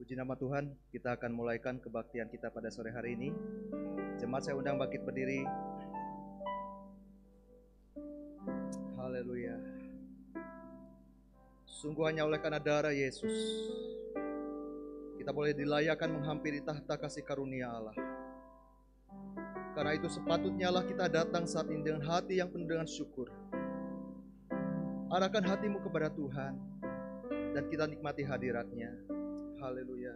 Puji nama Tuhan, kita akan mulaikan kebaktian kita pada sore hari ini. Jemaat saya undang bangkit berdiri. Haleluya. Sungguh hanya oleh karena darah Yesus, kita boleh dilayakan menghampiri tahta kasih karunia Allah. Karena itu sepatutnya lah kita datang saat ini dengan hati yang penuh dengan syukur. Arahkan hatimu kepada Tuhan, dan kita nikmati hadirat-Nya. Haleluya.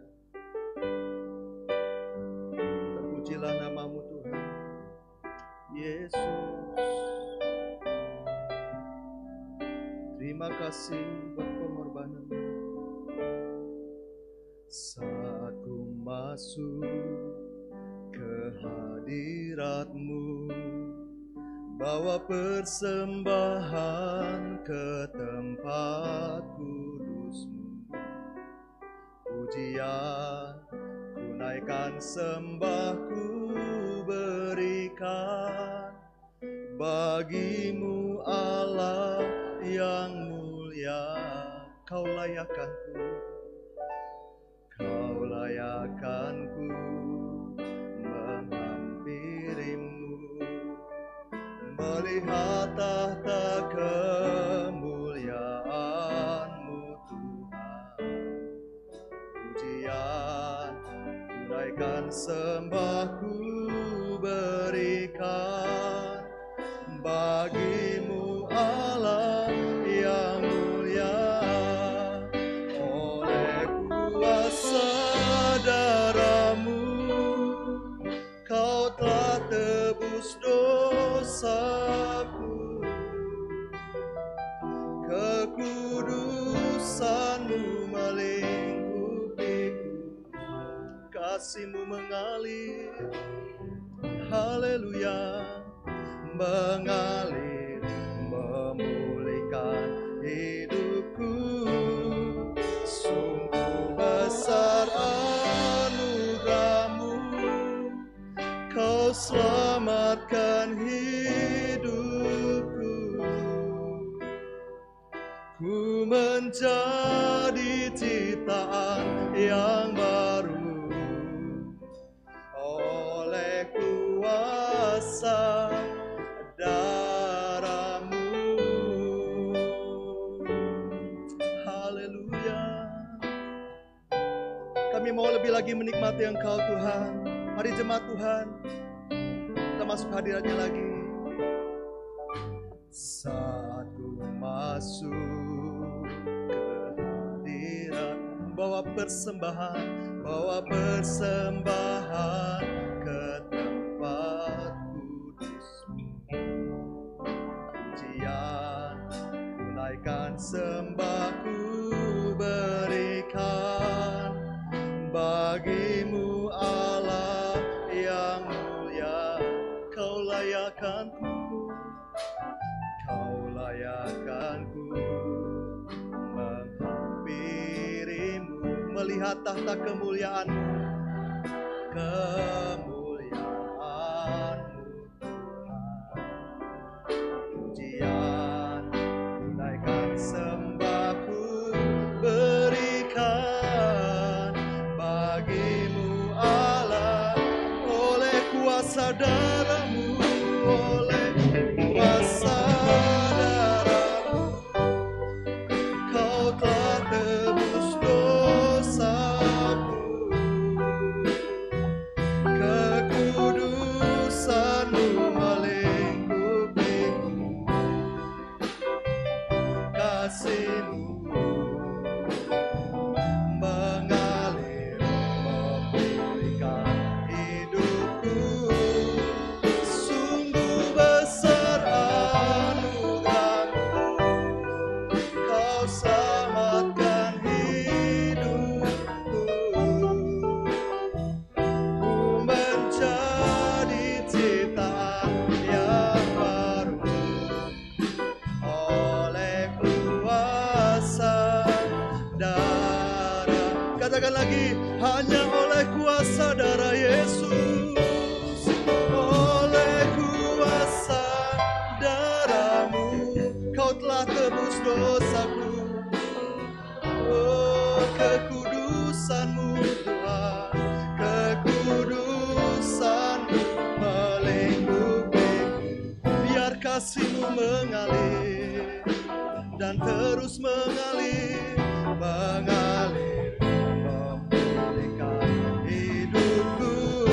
Terpujilah namamu Tuhan Yesus. Terima kasih buat pengorbananmu. Saat ku masuk ke hadirat-Mu, bawa persembahan ke tempat kudus-Mu. Pujian ku naikkan, sembah ku berikan bagimu Allah yang mulia. Kau layakkanku, Kau layakkanku menghampirimu, melihat tahta kemuliaan-Mu Tuhan. Pujian ku naikkan, sembah ku berikan bagimu Allah yang mulia. Oleh kuasa darah-Mu, Kau telah tebus dosaku. Kekudusan-Mu melingkupiku, kasih-Mu mengalir, haleluya, mengalir, memulihkan hidupku. Sungguh besar anugerah-Mu, Kau selamatkan hidupku. Ku menjadi ciptaan yang baru oleh kuasa darah-Mu. Haleluya. Kami mau lebih lagi menikmati Engkau Tuhan. Mari jemaat Tuhan, kita masuk hadirat-Nya lagi. Saat ku masuk ke hadirat, bawa persembahan ke tempat kudus-Mu. Pujian ku naikkan, sembah ku berikan bagimu Allah yang mulia. Kau layakkanku, Kau layakkanku menghampirimu, melihat tahta kemuliaan-Mu, kemuliaan-Mu Tuhan. Pujian ku naikkan, sembah ku berikan bagimu Allah. Oleh kuasa darah-Mu, oleh kuasa darah-Mu, Kau telah tebus dosaku. Kekudusan-Mu melingkupiku, kasih-Mu mengalir, memulihkan hidupku. Sungguh besar anugerah-Mu, Kau selamatkan hidupku. Ku menjadi ciptaan yang baru oleh kuasa darah. Katakan lagi, hanya oleh kuasa darah Yesus, oleh kuasa darah-Mu, Kau telah tebus dosaku. Oh, kekudus kekudusan-Mu Tuhan, kekudusan-Mu melingkupiku. Biar kasih-Mu mengalir dan terus mengalir, mengalir memulihkan hidupku.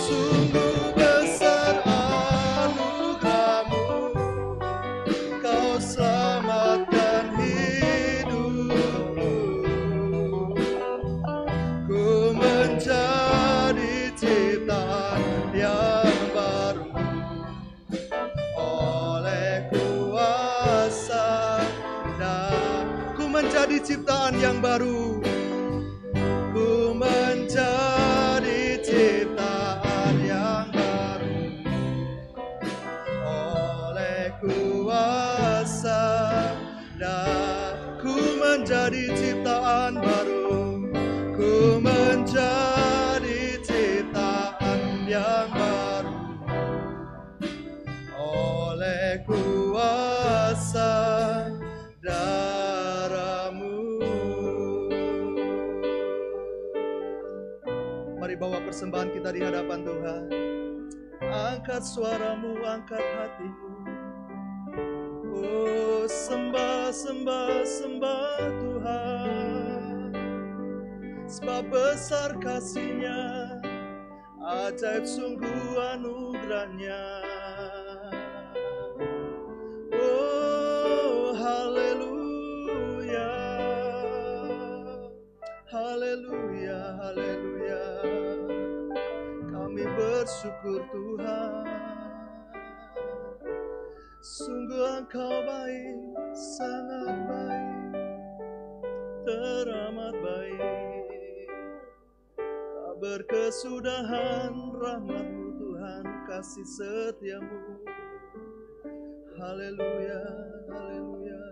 Sungguh besar anugerah-Mu, Kau selamatkan hidupku. Ku menjadi ciptaan yang baru oleh kuasa dan ku menjadi ciptaan yang baru. Ku menjadi ciptaan yang baru oleh kuasa dan ku menjadi ciptaan baru. Ku menjadi ciptaan yang baru oleh kuasa darah-Mu. Mari bawa persembahan kita di hadapan Tuhan. Angkat suaramu, angkat hatimu. Oh, sembah, sembah, sembah Tuhan. Sebab besar kasih-Nya, ajaib sungguh anugerah-Nya. Oh, haleluya, haleluya, haleluya. Kami bersyukur Tuhan. Sungguh Engkau baik, sangat baik, teramat baik. Tak berkesudahan rahmat-Mu Tuhan, kasih setia-Mu. Haleluya, haleluya.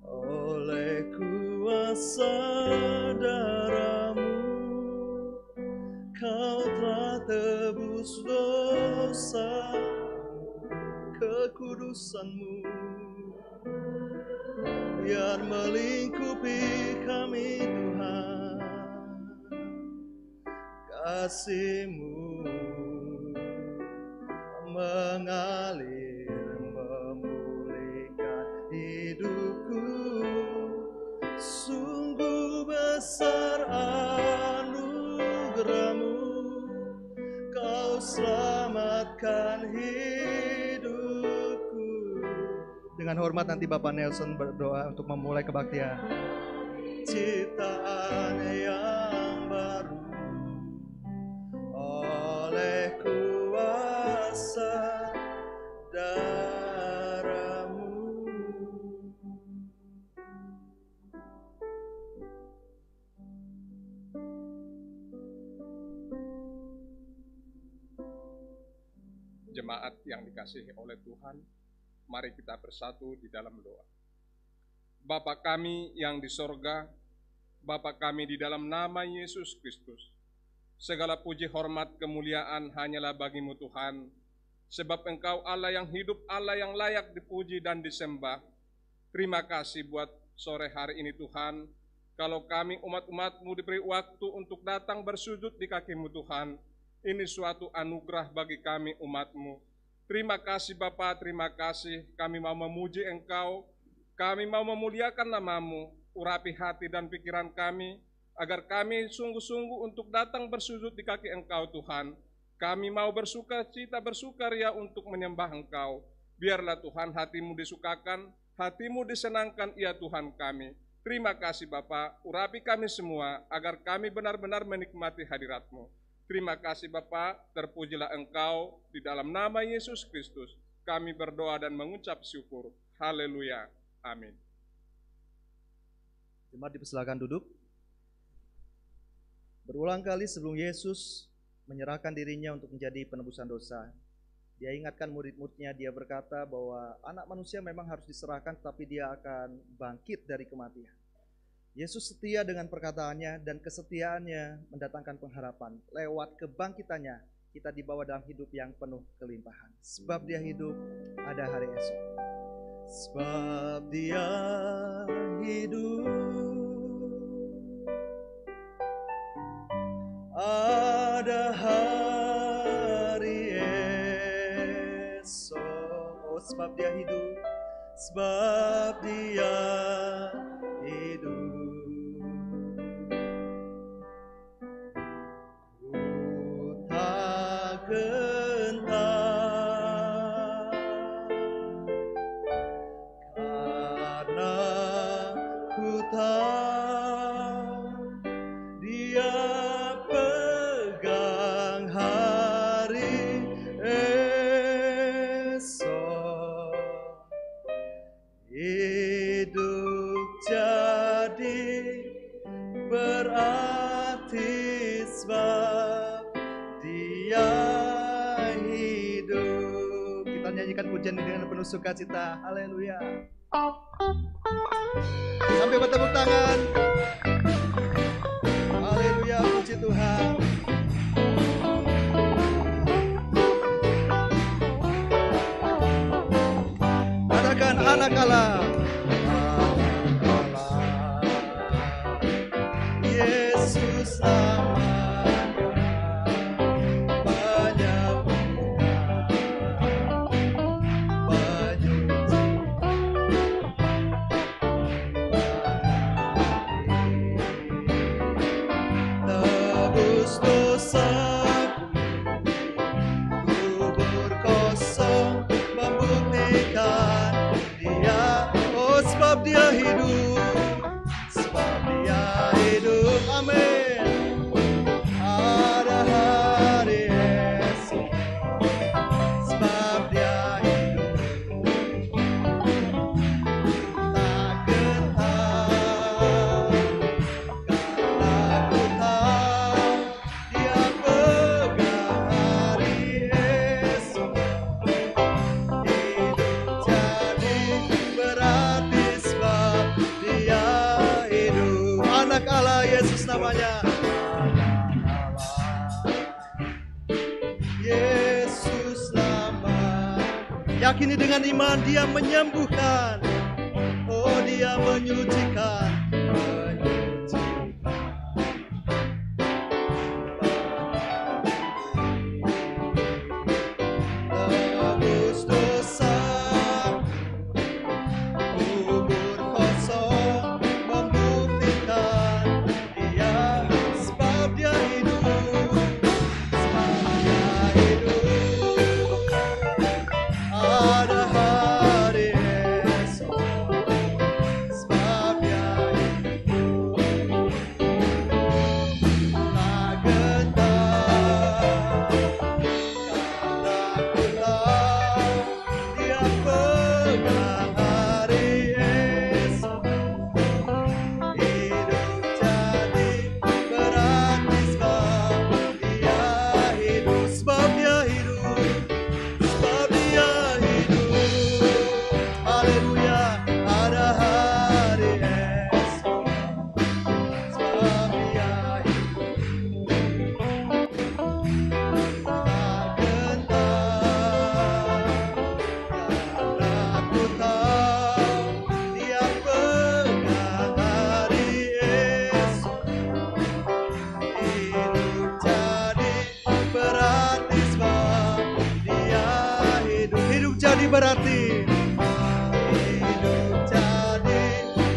Oleh kuasa darah-Mu, Kau telah tebus dosa, kekudusan-Mu biar melingkupi kami Tuhan. Kasih-Mu mengalir memulihkan hidupku. Sungguh besar anugerah-Mu, Kau selamatkan hidupku. Dengan hormat nanti Bapak Nelson berdoa untuk memulai kebaktian. Ciptaan yang baru oleh kuasa darah-Mu. Jemaat yang dikasihi oleh Tuhan, mari kita bersatu di dalam doa. Bapa kami yang di sorga, Bapa kami di dalam nama Yesus Kristus, segala puji hormat kemuliaan hanyalah bagi-Mu Tuhan, sebab Engkau Allah yang hidup, Allah yang layak dipuji dan disembah. Terima kasih buat sore hari ini Tuhan, kalau kami umat-umat-Mu diberi waktu untuk datang bersujud di kaki-Mu Tuhan. Ini suatu anugerah bagi kami umat-Mu. Terima kasih Bapa, terima kasih. Kami mau memuji Engkau, kami mau memuliakan nama-Mu. Urapi hati dan pikiran kami, agar kami sungguh-sungguh untuk datang bersujud di kaki Engkau Tuhan. Kami mau bersukacita, bersukaria untuk menyembah Engkau. Biarlah Tuhan hati-Mu disukakan, hati-Mu disenangkan ya Tuhan kami. Terima kasih Bapa, urapi kami semua, agar kami benar-benar menikmati hadirat-Mu. Terima kasih Bapa, terpujilah Engkau, di dalam nama Yesus Kristus kami berdoa dan mengucap syukur. Haleluya, amin. Jemaat dipersilakan duduk. Berulang kali sebelum Yesus menyerahkan dirinya untuk menjadi penebusan dosa, Dia ingatkan murid-muridnya, Dia berkata bahwa anak manusia memang harus diserahkan, tapi Dia akan bangkit dari kematian. Yesus setia dengan perkataannya, dan kesetiaannya mendatangkan pengharapan. Lewat kebangkitannya, kita dibawa dalam hidup yang penuh kelimpahan. Sebab Dia hidup, ada hari esok. sebab Dia hidup. Ada hari esok, oh sebab Dia hidup, sebab Dia hidup. Ku tak gentar, karena ku tahu Dia pegang hari esok. Hidup jadi berarti sebab Dia hidup. Kita nyanyikan pujian ini dengan penuh sukacita. Haleluya. Sampai bertepuk tangan. Haleluya, puji Tuhan. Katakan anak Allah. Yesus namanya, penyembuhan, penyucian, tebus dosaku, kubur kosong membuktikan Dia, oh sebab Dia hidup, sebab Dia hidup, amin. Ada hari esok, sebab Dia hidup. Tak gentar, karena ku tahu Dia pegang hari esok. Hidup jadi berarti sebab Dia hidup. Anak Allah, Yesus namanya. Yesus nama. Yakini dengan iman, Dia menyembuhkan. Oh, Dia menyucikan. Tebus dosa, kubur kosong membuktikan Dia, sebab Dia hidup, sebab Dia hidup. Ada hari esok, sebab Dia hidup. Tak gentar, karena ku tahu Dia pegang hari esok. Hidup jadi berarti sebab Dia hidup, sebab Dia hidup, sebab Dia hidup. Haleluya, ada hari esok, sebab Dia hidup. Tak gentar, karena ku tahu Dia pegang hari esok. Hidup jadi berarti sebab Dia hidup. Hidup jadi berarti. Hidup jadi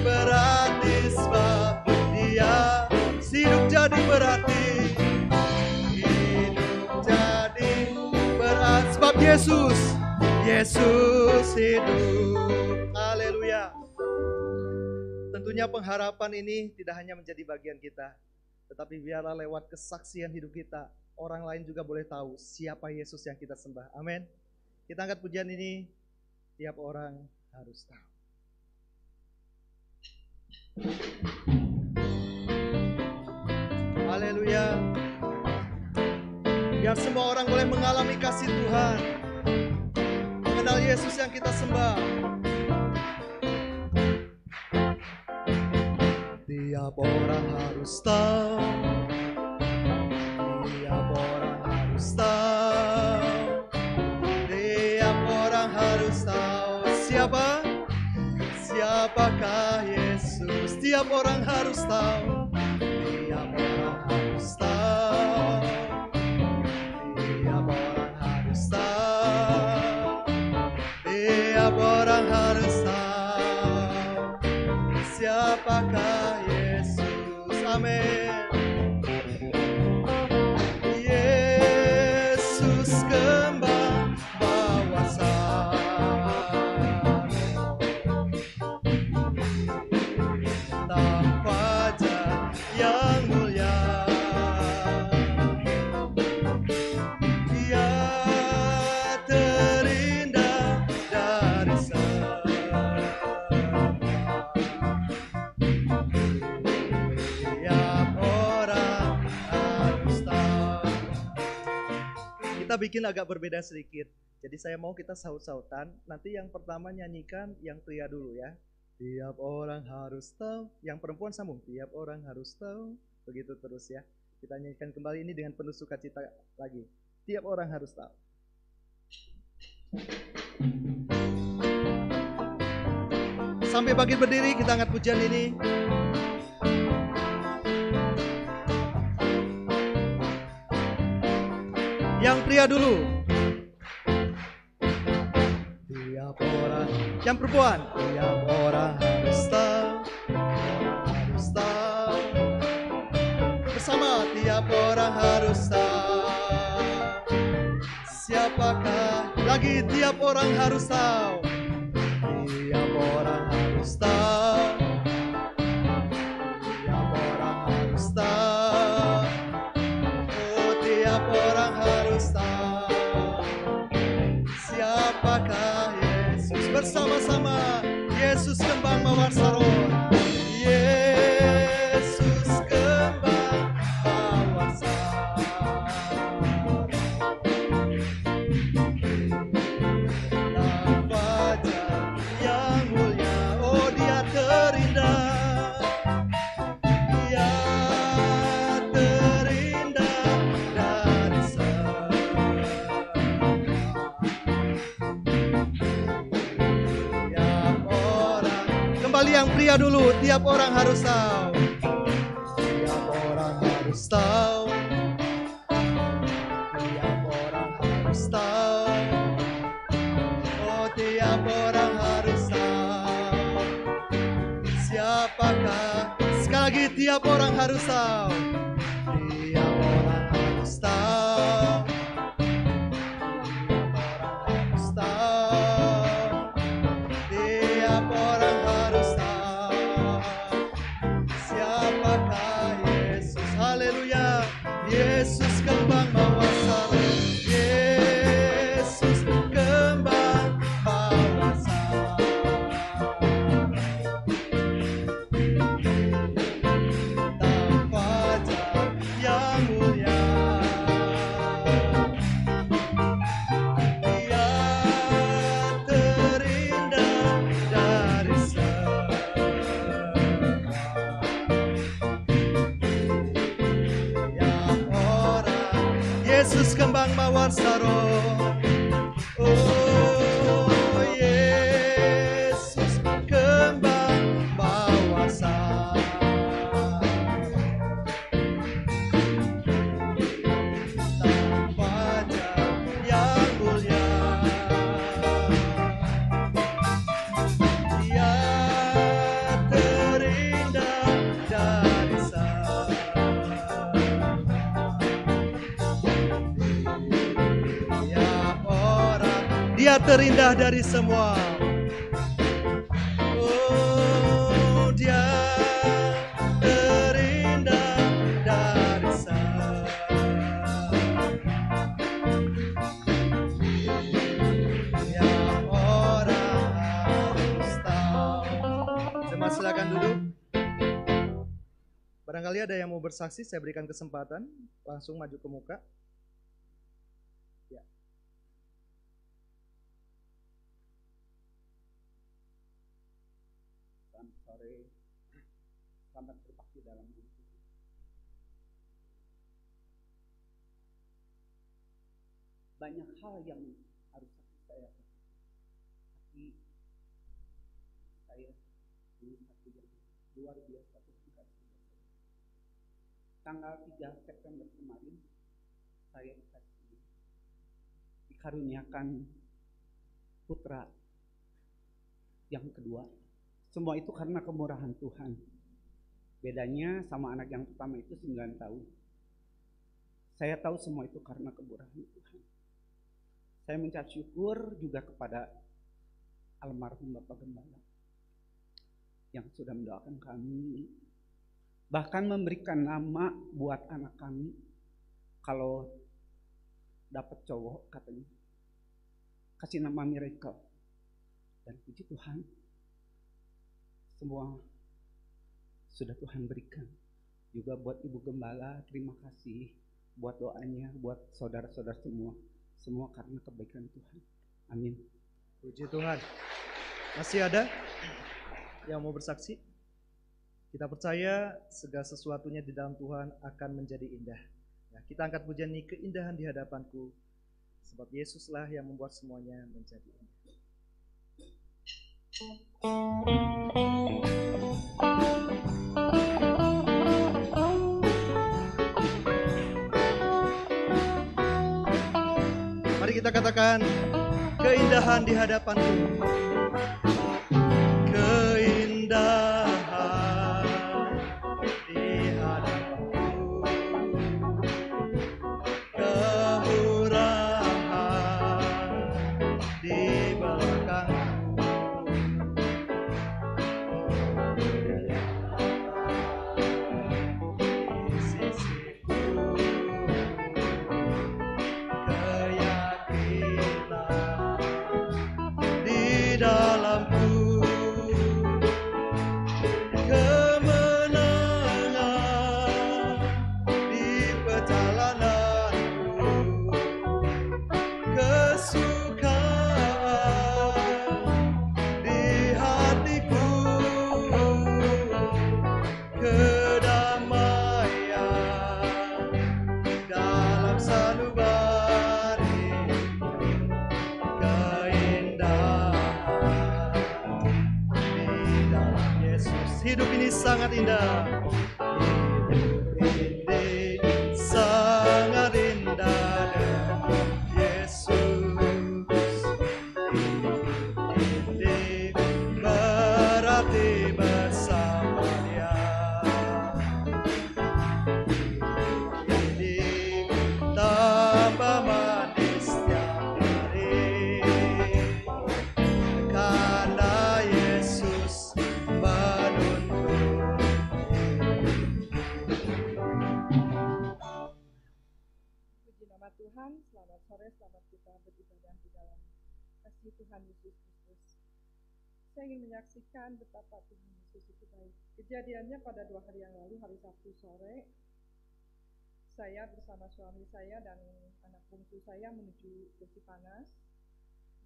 berarti sebab Dia. Hidup jadi berarti. Hidup jadi berarti sebab Yesus. Yesus hidup. Haleluya. Tentunya pengharapan ini tidak hanya menjadi bagian kita, tetapi biarlah lewat kesaksian hidup kita, orang lain juga boleh tahu siapa Yesus yang kita sembah. Amin. Kita angkat pujian ini, tiap orang harus tahu. Haleluya. Biar semua orang boleh mengalami kasih Tuhan, mengenal Yesus yang kita sembah. Tiap orang harus tahu, tiap orang harus tahu, tiap orang harus tahu siapa Siapakah Yesus? Tiap orang harus tahu. Tiap orang harus tahu. Tiap orang harus tahu. Tiap orang harus tahu. Siapakah Yesus? Amin. Yesus kembang bawa salib, bintang fajar yang mulia. Dia terindah dari semua. Tiap orang harus tahu. Kita bikin agak berbeda sedikit. Jadi saya mau kita saut-sautan. Nanti yang pertama nyanyikan yang pria dulu ya. Tiap orang harus tahu. Yang perempuan sambung. Tiap orang harus tahu. Begitu terus ya. Kita nyanyikan kembali ini dengan penuh sukacita lagi. Tiap orang harus tahu. Sampai bangkit berdiri kita angkat pujian ini. Yang pria dulu. Tiap orang. Yang perempuan. Tiap orang harus tahu. Harus tahu. Bersama. Tiap orang harus tahu. Siapakah? Lagi tiap orang harus tahu. Tiap orang harus tahu. Tiap orang harus tahu. Oh, tiap orang harus tahu. Siapakah Yesus? Bersama-sama. Yesus kembang mawar saron. Yesus kembang mawar saron. Bintang fajar yang mulia. Oh, dia terindah. Dia terindah dari semua. Tiap orang. Kembali yang pria dulu. Tiap orang harus tahu. Tiap orang harus tahu. Tiap orang harus tahu. Oh, tiap orang harus tahu. Siapakah? Sekali lagi tiap orang harus tahu. Tiap orang harus tahu. Tiap orang harus tahu. Tiap orang harus tahu. Siapakah Yesus? Haleluya. Yesus kembang mawar salib. Yesus kembang mawar salib. Bintang fajar yang mulia. Dia terindah dari semua. Tiap orang. Yesus kembang mawar saron. Oh, Yesus kembang mawar saron. Bintang fajar yang mulia. Dia terindah dari semua. Tiap orang. Dia terindah dari semua. Oh, dia terindah dari semua. Tiap orang harus tahu. Jemaat silakan duduk. Barangkali ada yang mau bersaksi, saya berikan kesempatan. Langsung maju ke muka. Ya. Selamat sore, selamat berbakti dalam hidup. Banyak hal yang harus saya lakukan, tapi saya Ini satu yang luar biasa Tuhan kasih. Tanggal 3 September kemarin saya dikaruniakan putra yang kedua. Semua itu karena kemurahan Tuhan. Bedanya sama anak yang pertama itu 9 tahun. Saya tahu semua itu karena kemurahan Tuhan. Saya mengucap syukur juga kepada almarhum Bapak Gembala yang sudah mendoakan kami, bahkan memberikan nama buat anak kami. Kalau dapat cowok katanya kasih nama Miracle. Dan puji Tuhan, semua sudah Tuhan berikan. Juga buat Ibu Gembala, terima kasih buat doanya, buat saudara-saudara semua karena kebaikan Tuhan. Amin. Puji Tuhan. Masih ada yang mau bersaksi? Kita percaya segala sesuatunya di dalam Tuhan akan menjadi indah. Ya, kita angkat pujian ini, keindahan di hadapanku, sebab Yesuslah yang membuat semuanya menjadi indah. Mari kita katakan, keindahan di hadapanku. Keindahan di hadapanku, kemurahan di belakangku, di sisiku, keyakinan di dalamku, kemenangan di perjalananku, kesukaan di hatiku, kedamaian dalam sanubari, keindahan di dalam Yesus. Hidup ini sangat indah. Hidup ini sangat indah dengan Yesus. Hidup ini berarti bersama Dia. Ini tambah manis setiap hari, karena Yesus menuntun. Puji nama Tuhan, selamat sore, selamat kita beribadah di dalam kasih Tuhan Yesus Kristus. Saya ingin menyaksikan betapa Tuhan Yesus itu baik. Kejadiannya pada 2 hari yang lalu, hari Sabtu sore, saya bersama suami saya dan anak bungsu saya menuju ke Cipanas.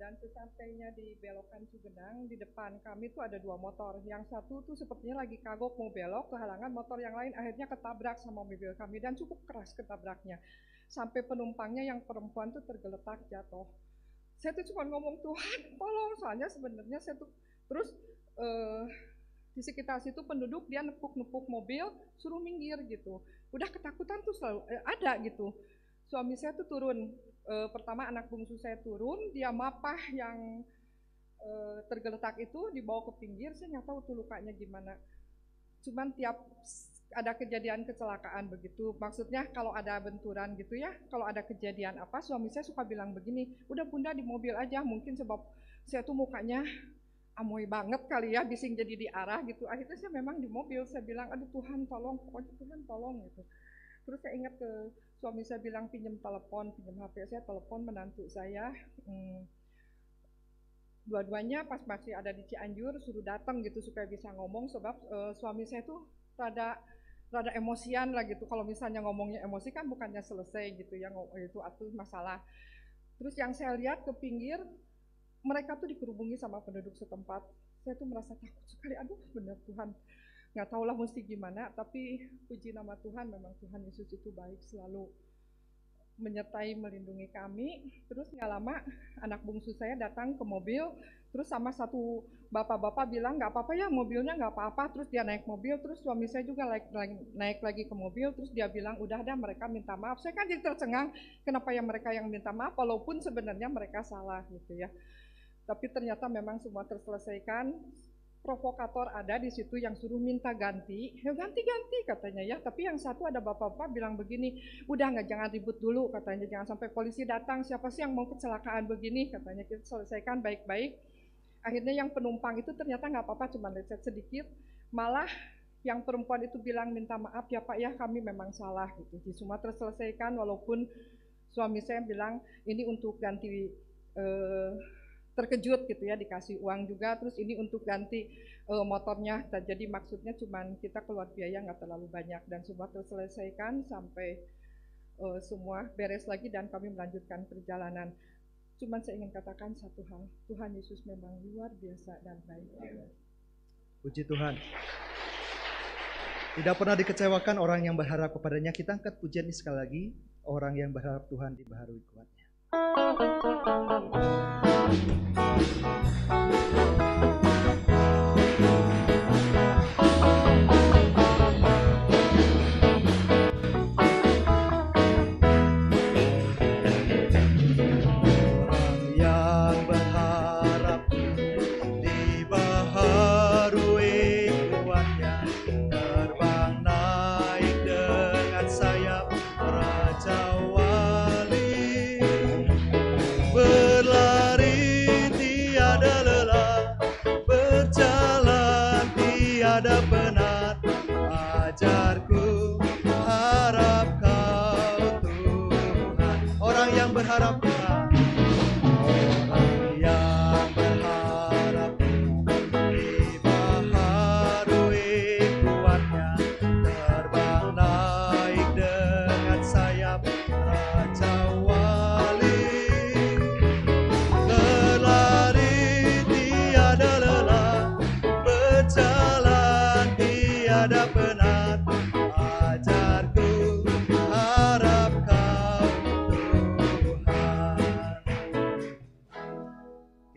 Dan sesampainya di belokan Cugenang, di depan kami tuh ada 2 motor. Yang satu tuh sepertinya lagi kagok mau belok, kehalangan motor yang lain, akhirnya ketabrak sama mobil kami dan cukup keras ketabraknya. Sampai penumpangnya yang perempuan tuh tergeletak jatuh. Saya tuh cuma ngomong, Tuhan tolong, soalnya sebenarnya saya tuh terus di sekitar situ penduduk dia nepuk-nepuk mobil, suruh minggir gitu. Udah ketakutan tuh selalu ada gitu. Suami saya tuh turun, pertama anak bungsu saya turun, dia mapah yang tergeletak itu, dibawa ke pinggir. Saya nggak tahu tuh lukanya gimana. Cuman tiap ada kejadian kecelakaan begitu, maksudnya kalau ada benturan gitu ya, kalau ada kejadian apa, suami saya suka bilang begini, udah Bunda di mobil aja, mungkin sebab saya tuh mukanya amoy banget kali ya, bising jadi diarah gitu. Akhirnya saya memang di mobil, saya bilang, aduh Tuhan tolong, pokoknya Tuhan tolong gitu. Terus saya ingat ke suami saya bilang pinjam telepon, pinjam HP, saya telepon menantu saya. Dua-duanya pas masih ada di Cianjur suruh datang gitu supaya bisa ngomong, sebab suami saya tuh rada emosian lah gitu. Kalau misalnya ngomongnya emosi kan bukannya selesai gitu ya, itu atau masalah. Terus yang saya lihat ke pinggir, mereka tuh dikerubungi sama penduduk setempat. Saya tuh merasa takut sekali, aduh benar Tuhan. Nggak tahulah mesti gimana, tapi puji nama Tuhan, memang Tuhan Yesus itu baik, selalu menyertai melindungi kami. Terus nggak lama anak bungsu saya datang ke mobil, Terus sama satu bapak-bapak bilang nggak apa-apa ya, mobilnya nggak apa-apa. Terus dia naik mobil, terus suami saya juga naik lagi ke mobil. Terus dia bilang udah ada, mereka minta maaf. Saya kan jadi tercengang, kenapa ya mereka yang minta maaf walaupun sebenarnya mereka salah gitu ya. Tapi ternyata memang semua terselesaikan. Provokator ada di situ yang suruh minta ganti, ya ganti-ganti katanya ya. Tapi yang satu ada bapak-bapak bilang begini, udah nggak, jangan ribut dulu katanya, jangan sampai polisi datang, siapa sih yang mau kecelakaan begini katanya, kita selesaikan baik-baik. Akhirnya yang penumpang itu ternyata nggak apa-apa, cuma lecet sedikit. Malah yang perempuan itu bilang minta maaf ya Pak ya, kami memang salah gitu. Jadi semua terselesaikan walaupun suami saya bilang ini untuk ganti terkejut gitu ya, dikasih uang juga, terus ini untuk ganti motornya. Jadi maksudnya cuman kita keluar biaya nggak terlalu banyak, dan semua terselesaikan sampai semua beres lagi dan kami melanjutkan perjalanan. Cuman saya ingin katakan satu hal, Tuhan Yesus memang luar biasa dan baik. Puji Tuhan. Tidak pernah dikecewakan orang yang berharap kepadanya. Kita angkat pujian ini sekali lagi, orang yang berharap Tuhan dibaharui kuatnya.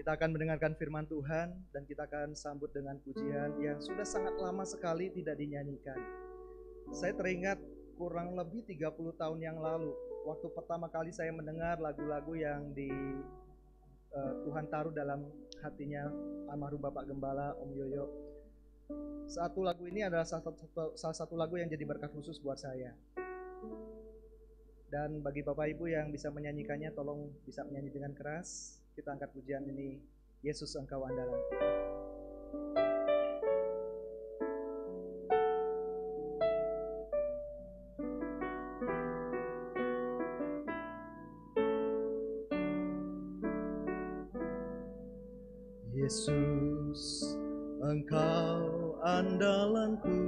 Kita akan mendengarkan firman Tuhan dan kita akan sambut dengan pujian yang sudah sangat lama sekali tidak dinyanyikan. Saya teringat kurang lebih 30 tahun yang lalu, waktu pertama kali saya mendengar lagu-lagu yang Tuhan taruh dalam hatinya almarhum Bapak Gembala Om Yoyo. Satu lagu ini adalah salah satu lagu yang jadi berkat khusus buat saya. Dan bagi Bapak Ibu yang bisa menyanyikannya, tolong bisa menyanyi dengan keras. Kita angkat pujian ini, Yesus Engkau Andalanku. Yesus Engkau andalanku,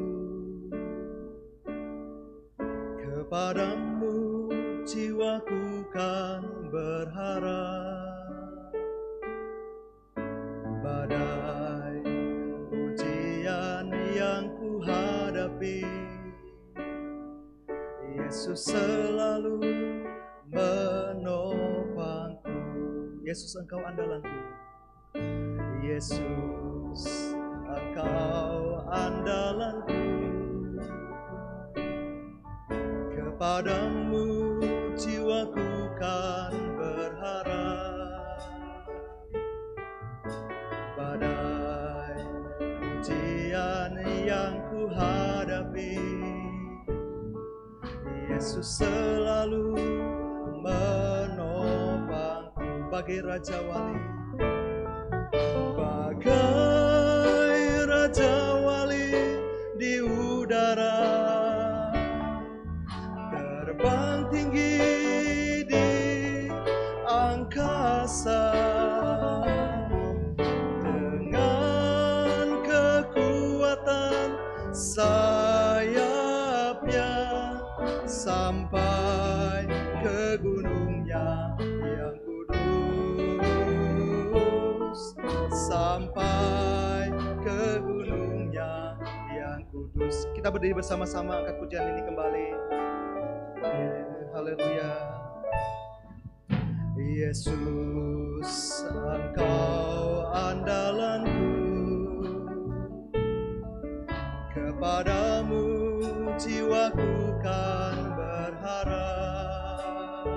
kepadamu jiwaku kan berharap. Badai ujian yang ku hadapi, Yesus selalu menopangku. Yesus Engkau andalanku, Yesus Engkau andalanku, kepadamu jiwaku kan berharap. Badai ujian yang ku hadapi, Yesus selalu menopangku. Bagai Raja Wali, bagai Raja Wali di udara, terbang tinggi di angkasa, dengan kekuatan sayapnya sampai ke gunungnya yang kudus, sampai ke gunungnya yang kudus. Kita berdiri bersama-sama, angkat pujian ini kembali. Haleluya. Yesus Yesus, Engkau andalanku, kepadamu jiwaku kan berharap.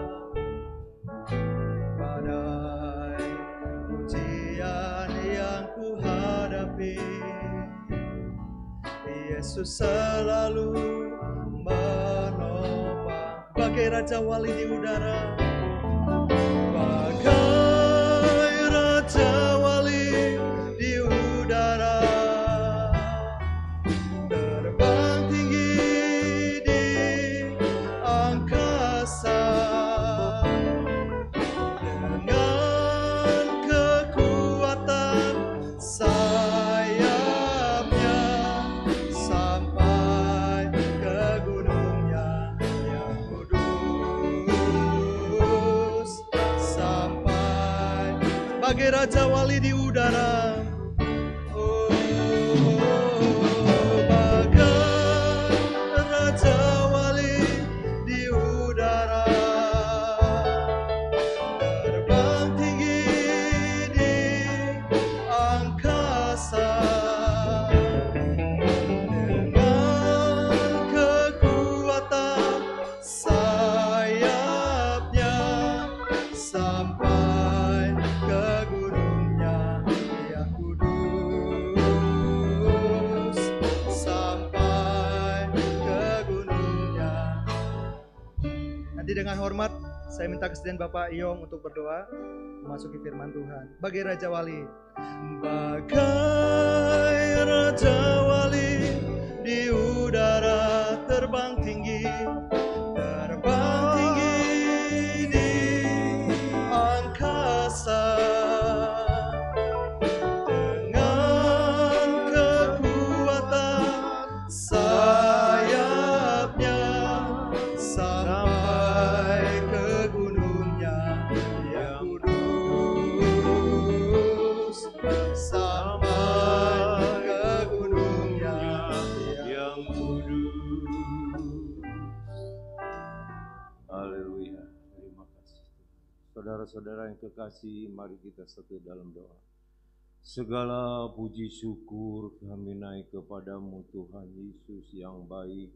Badai ujian yang ku hadapi, Yesus selalu menopang. Bagai Raja Wali di udara, bagai Raja Wali di udara, terbang tinggi di angkasa, dengan kekuatan sayapnya sampai ke gunungnya yang kudus, sampai bagai Raja Wali di udara. Oh, bagai Raja Wali di udara, terbang tinggi di angkasa, dengan kekuatan sayapnya sampai ke gunungnya yang kudus, sampai ke gunungnya. Nanti dengan hormat saya minta kesediaan Bapak Iyong untuk berdoa memasuki firman Tuhan. Bagai Raja Wali, bagai Raja Wali di udara, terbang tinggi di angkasa, dengan kekuatan sayapnya sampai ke gunungnya yang kudus, sampai ke gunungnya yang kudus. Haleluya, terima kasih. Saudara-saudara yang kekasih, mari kita satu dalam doa. Segala puji syukur kami naik kepadamu Tuhan Yesus yang baik,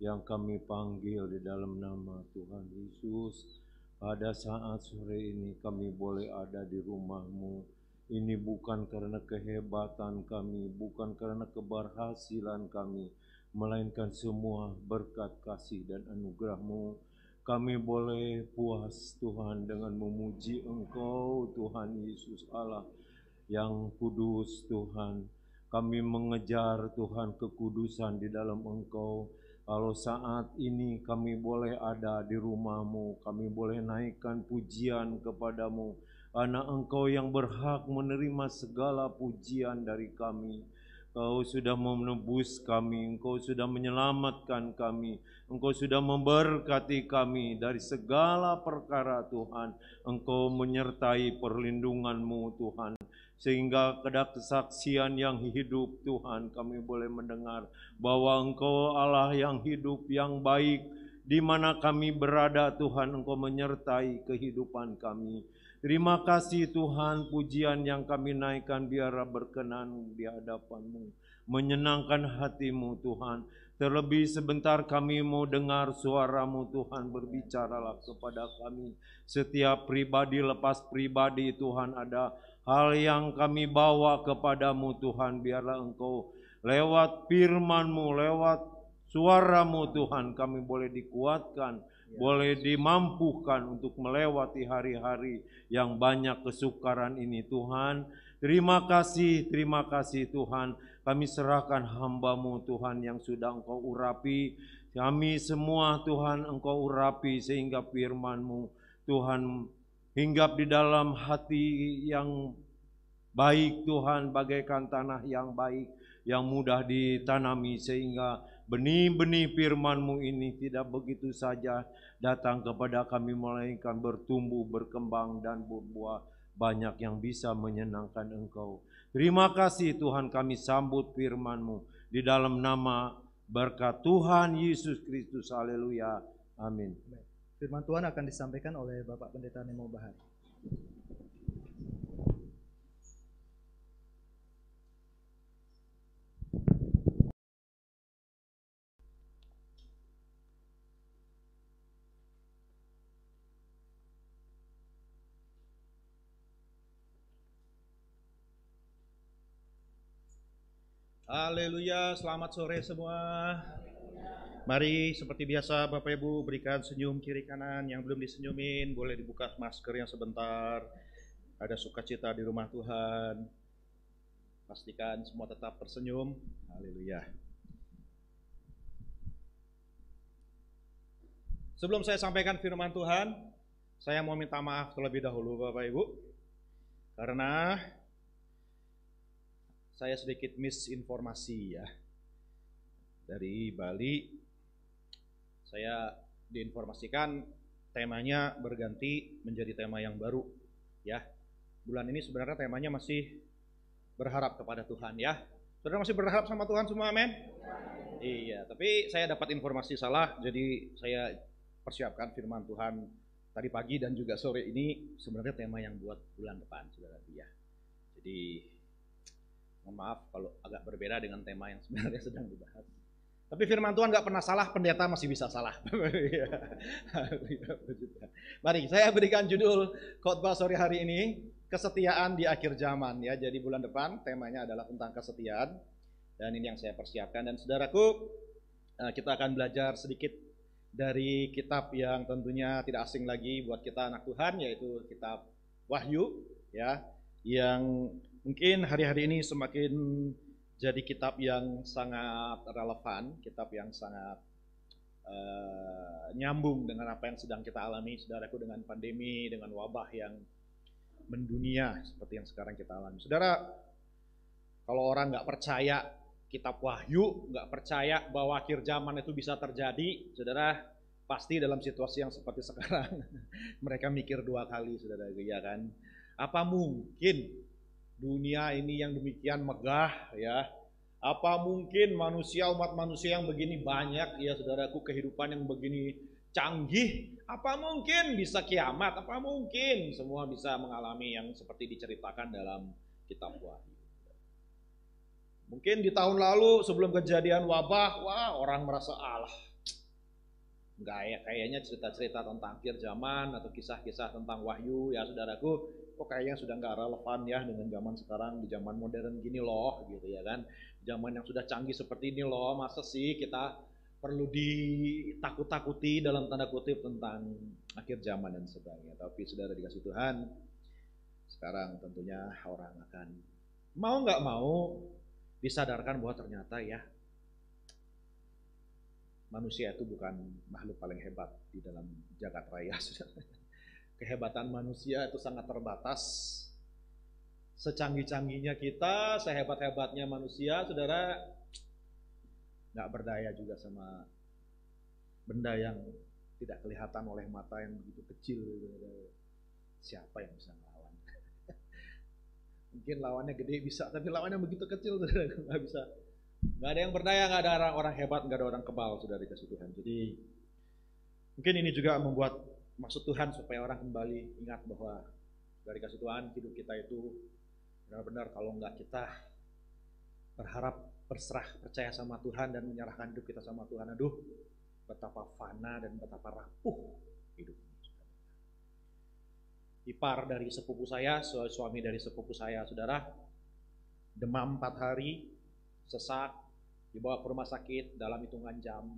yang kami panggil di dalam nama Tuhan Yesus. Pada saat sore ini kami boleh ada di rumah-Mu. Ini bukan karena kehebatan kami, bukan karena keberhasilan kami, melainkan semua berkat kasih dan anugerah-Mu. Kami boleh puas Tuhan dengan memuji Engkau Tuhan Yesus Allah yang kudus Tuhan. Kami mengejar Tuhan kekudusan di dalam Engkau. Kalau saat ini kami boleh ada di rumah-Mu, kami boleh naikkan pujian kepadamu, karena Engkau yang berhak menerima segala pujian dari kami. Engkau sudah menebus kami, Engkau sudah menyelamatkan kami, Engkau sudah memberkati kami dari segala perkara Tuhan. Engkau menyertai perlindungan-Mu Tuhan, sehingga kesaksian yang hidup Tuhan kami boleh mendengar bahwa Engkau Allah yang hidup, yang baik. Di mana kami berada Tuhan, Engkau menyertai kehidupan kami. Terima kasih Tuhan, pujian yang kami naikkan biarlah berkenan di hadapan-Mu, menyenangkan hati-Mu Tuhan. Terlebih sebentar kami mau dengar suara-Mu Tuhan, berbicaralah kepada kami. Setiap pribadi lepas pribadi Tuhan, ada hal yang kami bawa kepadamu Tuhan, biarlah Engkau lewat firman-Mu, lewat suara-Mu Tuhan, kami boleh dikuatkan, boleh dimampukan untuk melewati hari-hari yang banyak kesukaran ini Tuhan. Terima kasih Tuhan. Kami serahkan hamba-Mu Tuhan yang sudah Engkau urapi. Kami semua Tuhan Engkau urapi sehingga firman-Mu Tuhan hinggap di dalam hati yang baik Tuhan, bagaikan tanah yang baik, yang mudah ditanami, sehingga benih-benih firman-Mu ini tidak begitu saja datang kepada kami, melainkan bertumbuh, berkembang, dan berbuah banyak yang bisa menyenangkan Engkau. Terima kasih Tuhan, kami sambut firman-Mu di dalam nama berkat Tuhan Yesus Kristus. Haleluya. Amin. Firman Tuhan akan disampaikan oleh Bapak Pendeta Nemo Bahari. Haleluya, selamat sore semua. Mari seperti biasa Bapak Ibu berikan senyum kiri kanan. Yang belum disenyumin boleh dibuka maskernya sebentar. Ada sukacita di rumah Tuhan. Pastikan semua tetap tersenyum. Haleluya. Sebelum saya sampaikan firman Tuhan, saya mau minta maaf terlebih dahulu Bapak Ibu. Karena saya sedikit misinformasi ya. Dari Bali saya diinformasikan temanya berganti menjadi tema yang baru ya. Bulan ini sebenarnya temanya masih berharap kepada Tuhan ya. Saudara masih berharap sama Tuhan semua, amin? Iya, tapi saya dapat informasi salah, jadi saya persiapkan firman Tuhan tadi pagi dan juga sore ini sebenarnya tema yang buat bulan depan, saudara ya. Jadi mohon maaf kalau agak berbeda dengan tema yang sebenarnya sedang dibahas. Tapi firman Tuhan gak pernah salah, pendeta masih bisa salah. Mari saya berikan judul khotbah sore hari ini, kesetiaan di akhir zaman ya. Jadi bulan depan temanya adalah tentang kesetiaan. Dan ini yang saya persiapkan. Dan saudaraku, kita akan belajar sedikit dari kitab yang tentunya tidak asing lagi buat kita anak Tuhan, yaitu kitab Wahyu ya, yang mungkin hari-hari ini semakin jadi kitab yang sangat relevan, kitab yang sangat nyambung dengan apa yang sedang kita alami, saudaraku, dengan pandemi, dengan wabah yang mendunia seperti yang sekarang kita alami. Saudara, kalau orang nggak percaya kitab Wahyu, nggak percaya bahwa akhir zaman itu bisa terjadi, saudara, pasti dalam situasi yang seperti sekarang mereka mikir dua kali, saudara, ya kan? Apa mungkin dunia ini yang demikian megah ya? Apa mungkin umat manusia yang begini banyak ya saudaraku, kehidupan yang begini canggih? Apa mungkin bisa kiamat? Apa mungkin semua bisa mengalami yang seperti diceritakan dalam kitab Wahyu? Mungkin di tahun lalu sebelum kejadian wabah, wah orang merasa kayaknya cerita-cerita tentang akhir zaman atau kisah-kisah tentang Wahyu ya saudaraku, kok kayaknya sudah nggak relevan ya dengan zaman sekarang, di zaman modern gini loh gitu ya kan, zaman yang sudah canggih seperti ini loh, masa sih kita perlu ditakut-takuti dalam tanda kutip tentang akhir zaman dan sebagainya. Tapi saudara dikasih Tuhan, sekarang tentunya orang akan mau nggak mau disadarkan bahwa ternyata ya manusia itu bukan makhluk paling hebat di dalam jagat raya. Kehebatan manusia itu sangat terbatas. Secanggih-canggihnya kita, sehebat-hebatnya manusia, saudara, nggak berdaya juga sama benda yang tidak kelihatan oleh mata yang begitu kecil. Siapa yang bisa melawan? Mungkin lawannya gede bisa, tapi lawannya begitu kecil, saudara, nggak bisa. Nggak ada yang berdaya, nggak ada orang hebat, nggak ada orang kebal, saudara dikasih Tuhan. Jadi mungkin ini juga membuat maksud Tuhan supaya orang kembali ingat bahwa dari kasih Tuhan hidup kita itu benar-benar kalau nggak kita berharap, berserah, percaya sama Tuhan dan menyerahkan hidup kita sama Tuhan, aduh betapa fana dan betapa rapuh hidup. Ipar dari sepupu saya, suami dari sepupu saya, saudara, demam 4 hari, sesak, dibawa ke rumah sakit, dalam hitungan jam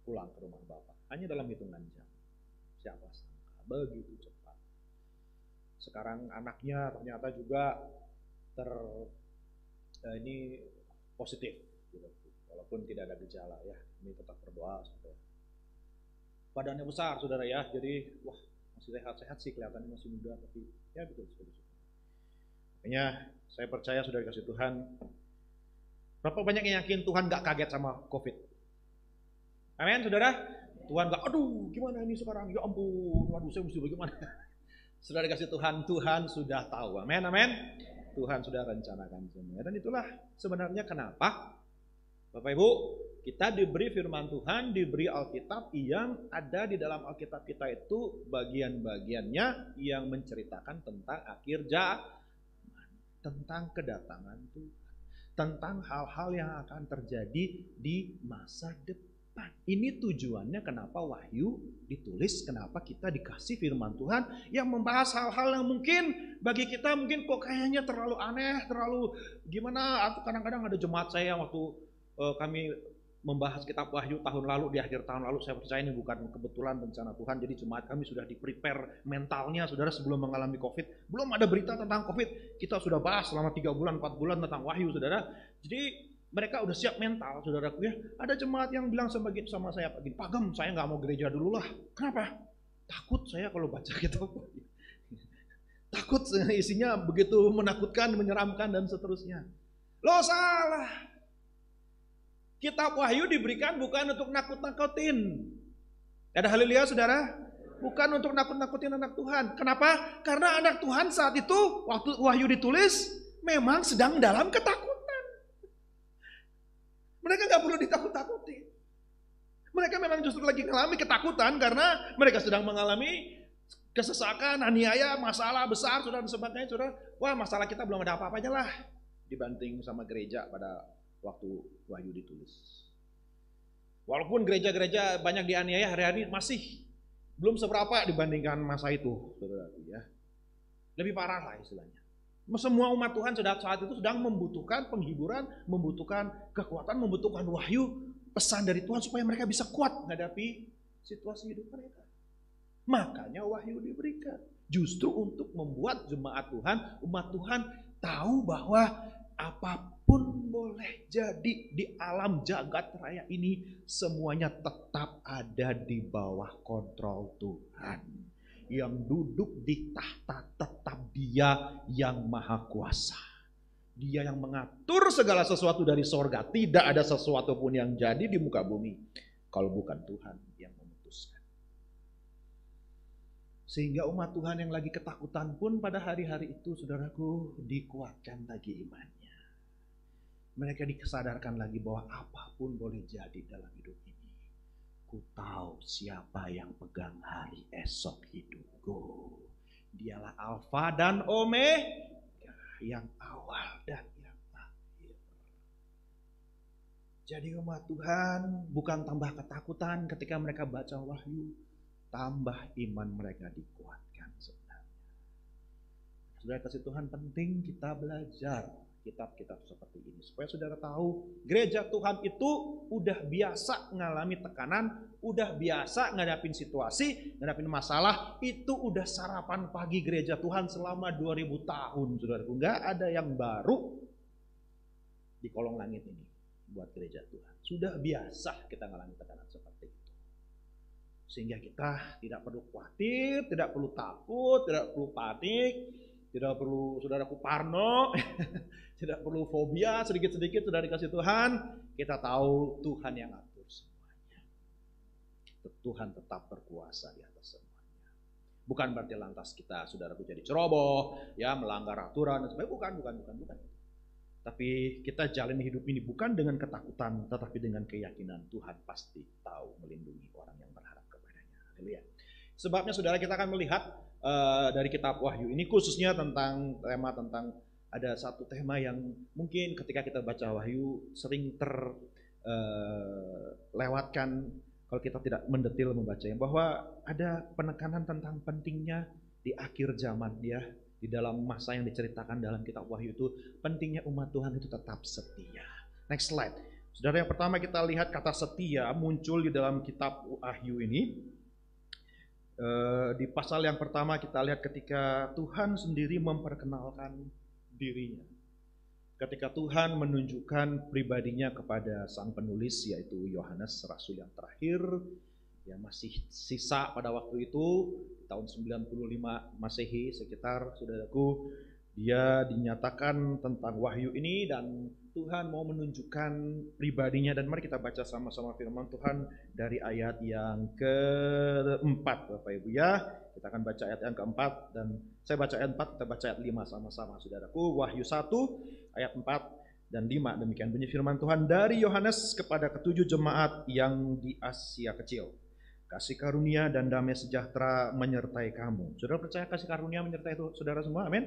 pulang ke rumah Bapak. Hanya dalam hitungan jam. Siapa sangka begitu cepat. Sekarang anaknya ternyata juga ini positif, walaupun tidak ada gejala ya. Ini tetap berdoa, saudara. Badannya besar, saudara ya. Jadi wah, masih sehat-sehat sih, kelihatannya masih muda, tapi ya betul sekali. Makanya saya percaya sudah dikasih Tuhan. Berapa banyak yang yakin Tuhan gak kaget sama COVID? Amin, saudara? Tuhan gak, aduh gimana ini sekarang? Ya ampun, waduh saya mesti bagaimana? Sudah dikasih Tuhan, Tuhan sudah tahu. Amin, amin. Tuhan sudah rencanakan semuanya. Dan itulah sebenarnya kenapa Bapak Ibu, kita diberi firman Tuhan, diberi Alkitab yang ada di dalam Alkitab kita itu bagian-bagiannya yang menceritakan tentang akhir zaman, tentang kedatangan Tuhan, tentang hal-hal yang akan terjadi di masa depan. ketetapan. Ini tujuannya kenapa Wahyu ditulis, kenapa kita dikasih firman Tuhan yang membahas hal-hal yang mungkin bagi kita mungkin kok kayaknya terlalu aneh, terlalu gimana. Atau kadang-kadang ada jemaat saya waktu kami membahas kitab Wahyu tahun lalu, di akhir tahun lalu, saya percaya ini bukan kebetulan rencana Tuhan. Jadi jemaat kami sudah di-prepare mentalnya, saudara, sebelum mengalami COVID. Belum ada berita tentang COVID, kita sudah bahas selama 3 bulan, 4 bulan tentang Wahyu, saudara. Jadi mereka udah siap mental, saudaraku ya. Ada jemaat yang bilang sama saya, Pak Gem, saya nggak mau gereja dulu lah. Kenapa? Takut saya kalau baca kitab Wahyu. Takut isinya begitu menakutkan, menyeramkan, dan seterusnya. Loh, salah. Kitab Wahyu diberikan bukan untuk nakut-nakutin. Ada haleluya, saudara? Bukan untuk nakut-nakutin anak Tuhan. Kenapa? Karena anak Tuhan saat itu, waktu Wahyu ditulis, memang sedang dalam ketakutan. Mereka nggak perlu ditakut-takuti. Mereka memang justru lagi mengalami ketakutan karena mereka sedang mengalami kesesakan, aniaya, masalah besar, saudara, dan sebagainya, saudara. Wah, masalah kita belum ada apa-apanya lah dibanding sama gereja pada waktu Wahyu ditulis. Walaupun gereja-gereja banyak dianiaya hari-hari, masih belum seberapa dibandingkan masa itu, saudara, ya. Lebih parah lah istilahnya. Semua umat Tuhan saat itu sedang membutuhkan penghiburan, membutuhkan kekuatan, membutuhkan wahyu, pesan dari Tuhan supaya mereka bisa kuat menghadapi situasi hidup mereka. Makanya wahyu diberikan. Justru untuk membuat jemaat Tuhan, umat Tuhan tahu bahwa apapun boleh jadi di alam jagat raya ini, semuanya tetap ada di bawah kontrol Tuhan. Yang duduk di tahta tetap Dia yang maha kuasa. Dia yang mengatur segala sesuatu dari sorga. Tidak ada sesuatu pun yang jadi di muka bumi kalau bukan Tuhan yang memutuskan. Sehingga umat Tuhan yang lagi ketakutan pun pada hari-hari itu, saudaraku, dikuatkan lagi imannya. Mereka disadarkan lagi bahwa apapun boleh jadi dalam hidup ini. Ku tahu siapa yang pegang hari esok hidupku. Dialah Alfa dan Omega, yang awal dan yang akhir. Jadi umat Tuhan bukan tambah ketakutan ketika mereka baca Wahyu, tambah iman mereka dikuatkan sebenarnya. Saudara kasih Tuhan, penting kita belajar kitab-kitab seperti ini supaya saudara tahu gereja Tuhan itu udah biasa mengalami tekanan, udah biasa ngadapin situasi, ngadapin masalah. Itu udah sarapan pagi gereja Tuhan selama 2000 tahun, saudaraku. Nggak ada yang baru di kolong langit ini buat gereja Tuhan. Sudah biasa kita mengalami tekanan seperti itu, sehingga kita tidak perlu khawatir, tidak perlu takut, tidak perlu panik, tidak perlu, saudaraku, parno. Tidak perlu fobia, sedikit-sedikit sudah dikasih Tuhan. Kita tahu Tuhan yang atur semuanya. Tuhan tetap berkuasa di atas semuanya. Bukan berarti lantas kita, saudaraku, jadi ceroboh, ya, melanggar aturan dan sebagainya. Bukan. Tapi kita jalani hidup ini bukan dengan ketakutan, tetapi dengan keyakinan Tuhan pasti tahu melindungi orang yang berharap kepadanya. Haleluya. Sebabnya, saudara, kita akan melihat dari kitab Wahyu ini khususnya tentang ada satu tema yang mungkin ketika kita baca Wahyu sering terlewatkan kalau kita tidak mendetil membacanya, bahwa ada penekanan tentang pentingnya di akhir zaman, ya, di dalam masa yang diceritakan dalam kitab Wahyu itu, pentingnya umat Tuhan itu tetap setia. Next slide. Saudara, yang pertama kita lihat kata setia muncul di dalam kitab Wahyu ini. Di pasal yang pertama kita lihat ketika Tuhan sendiri memperkenalkan dirinya. Ketika Tuhan menunjukkan pribadinya kepada sang penulis, yaitu Yohanes, rasul yang terakhir, yang masih sisa pada waktu itu, tahun 95 Masehi sekitar, saudaraku, dia dinyatakan tentang Wahyu ini dan Tuhan mau menunjukkan pribadinya. Dan mari kita baca sama-sama firman Tuhan dari ayat yang keempat, Bapak Ibu ya. Kita akan baca ayat yang keempat dan saya baca ayat 4, kita baca ayat 5 sama-sama, saudaraku. Wahyu 1 ayat 4 dan 5, demikian bunyi firman Tuhan. Dari Yohanes kepada ketujuh jemaat yang di Asia Kecil. Kasih karunia dan damai sejahtera menyertai kamu. Saudara percaya kasih karunia menyertai itu saudara semua? Amin.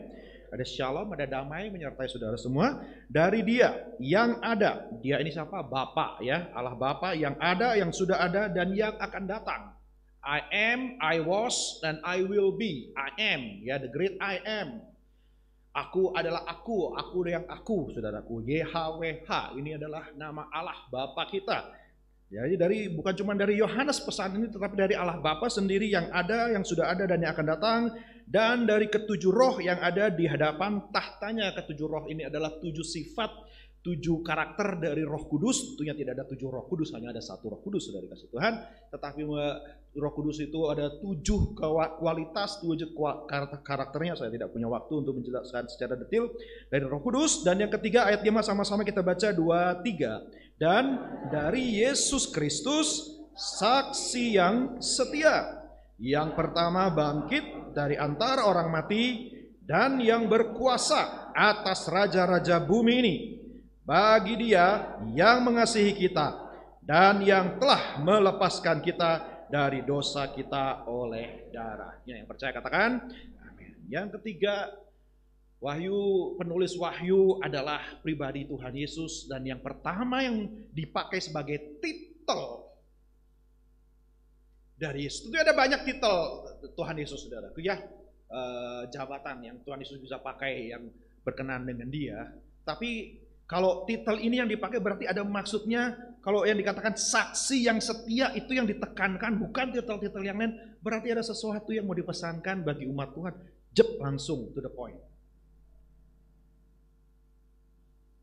Ada shalom, ada damai menyertai saudara semua. Dari Dia yang ada. Dia ini siapa? Bapa ya. Allah Bapa yang ada, yang sudah ada, dan yang akan datang. I am, I was, dan I will be. I am, ya, the great I am. Aku adalah aku yang aku, saudaraku. YHWH, ini adalah nama Allah Bapa kita. Jadi bukan cuma dari Yohanes pesan ini, tetapi dari Allah Bapa sendiri yang ada, yang sudah ada, dan yang akan datang. Dan dari ketujuh roh yang ada di hadapan tahtanya. Ketujuh roh ini adalah 7 sifat, 7 karakter dari Roh Kudus. Tentunya tidak ada 7 Roh Kudus, hanya ada 1 Roh Kudus dari kasih Tuhan. Tetapi Roh Kudus itu ada 7 kualitas, 7 karakternya. Saya tidak punya waktu untuk menjelaskan secara detail dari Roh Kudus. Dan yang ketiga ayat 5 sama-sama kita baca 2-3. Dan dari Yesus Kristus, saksi yang setia, yang pertama bangkit dari antara orang mati dan yang berkuasa atas raja-raja bumi ini, bagi Dia yang mengasihi kita dan yang telah melepaskan kita dari dosa kita oleh darahnya. Yang percaya katakan amin. Yang ketiga, penulis Wahyu adalah pribadi Tuhan Yesus, dan yang pertama yang dipakai sebagai titel dari Yesus. Itu ada banyak titel Tuhan Yesus, saudara. Ya, jabatan yang Tuhan Yesus bisa pakai yang berkenan dengan Dia. Tapi kalau titel ini yang dipakai berarti ada maksudnya. Kalau yang dikatakan saksi yang setia itu yang ditekankan, bukan titel-titel yang lain. Berarti ada sesuatu yang mau dipesankan bagi umat Tuhan. Langsung to the point.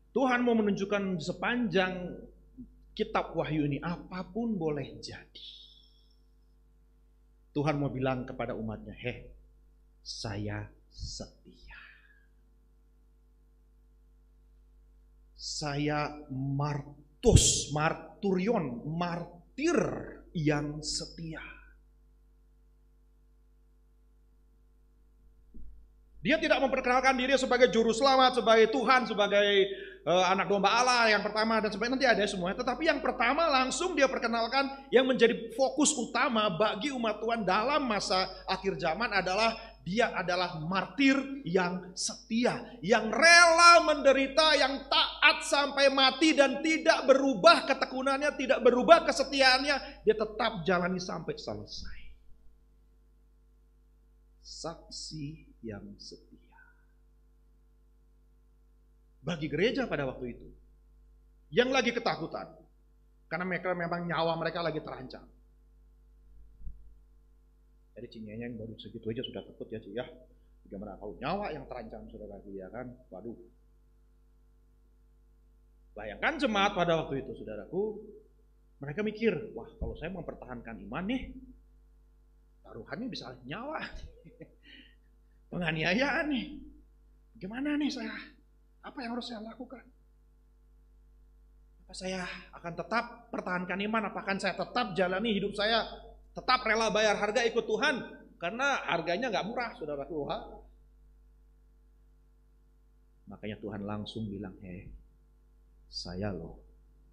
Tuhan mau menunjukkan sepanjang kitab Wahyu ini, apapun boleh jadi. Tuhan mau bilang kepada umatnya, saya setia. Saya marturion, martir yang setia. Dia tidak memperkenalkan diri sebagai juru selamat, sebagai Tuhan, sebagai anak domba Allah yang pertama dan sebagainya, nanti ada semuanya. Tetapi yang pertama langsung dia perkenalkan yang menjadi fokus utama bagi umat Tuhan dalam masa akhir zaman adalah dia adalah martir yang setia, yang rela menderita, yang taat sampai mati dan tidak berubah ketekunannya, tidak berubah kesetiaannya, dia tetap jalani sampai selesai. Saksi yang setia. Bagi gereja pada waktu itu yang lagi ketakutan karena mereka memang nyawa mereka lagi terancam. Jadi cinianya yang baru segitu aja sudah takut ya, ya. Bagaimana kalau nyawa yang terancam, saudaraku, ya kan? Waduh. Bayangkan jemaat pada waktu itu, saudaraku, mereka mikir, wah kalau saya mempertahankan iman nih, taruhannya bisa nyawa. Penganiayaan nih. Gimana nih saya? Apa yang harus saya lakukan? Apa saya akan tetap pertahankan iman? Apakah saya tetap jalani hidup saya? Tetap rela bayar harga ikut Tuhan? Karena harganya nggak murah, saudaraku. Makanya Tuhan langsung bilang, saya loh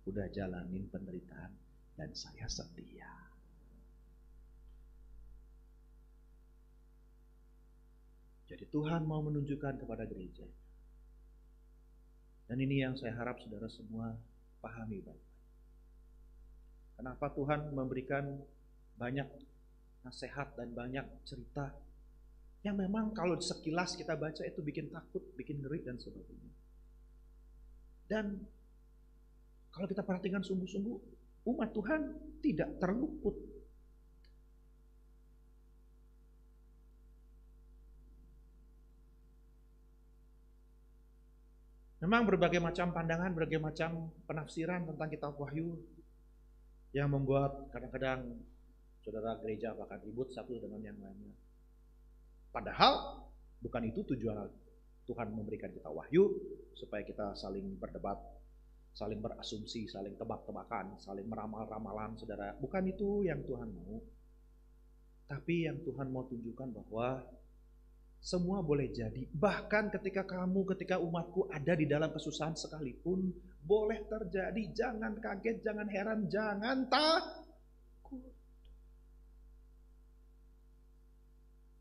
udah jalanin penderitaan dan saya setia. Jadi Tuhan mau menunjukkan kepada gereja. Dan ini yang saya harap saudara semua pahami baik-baik. Kenapa Tuhan memberikan banyak nasihat dan banyak cerita yang memang kalau sekilas kita baca itu bikin takut, bikin ngeri dan sebagainya. Dan kalau kita perhatikan sungguh-sungguh, umat Tuhan tidak terluput. Memang berbagai macam pandangan, berbagai macam penafsiran tentang kitab Wahyu yang membuat kadang-kadang saudara gereja bahkan ribut satu dengan yang lainnya. Padahal bukan itu tujuan Tuhan memberikan kita Wahyu, supaya kita saling berdebat, saling berasumsi, saling tebak-tebakan, saling meramal-ramalan, saudara. Bukan itu yang Tuhan mau. Tapi yang Tuhan mau tunjukkan bahwa semua boleh jadi. Bahkan ketika umatku ada di dalam kesusahan sekalipun, boleh terjadi. Jangan kaget, jangan heran, jangan takut.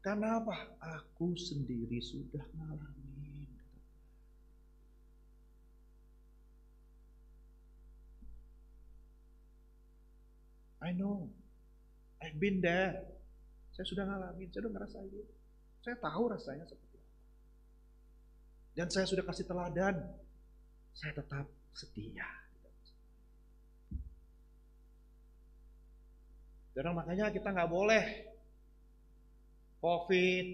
Karena apa? Aku sendiri sudah ngalamin. I know. I've been there. Saya sudah ngalamin, saya sudah ngerasain. Saya tahu rasanya seperti apa. Dan saya sudah kasih teladan. Saya tetap setia. Dan makanya kita nggak boleh COVID,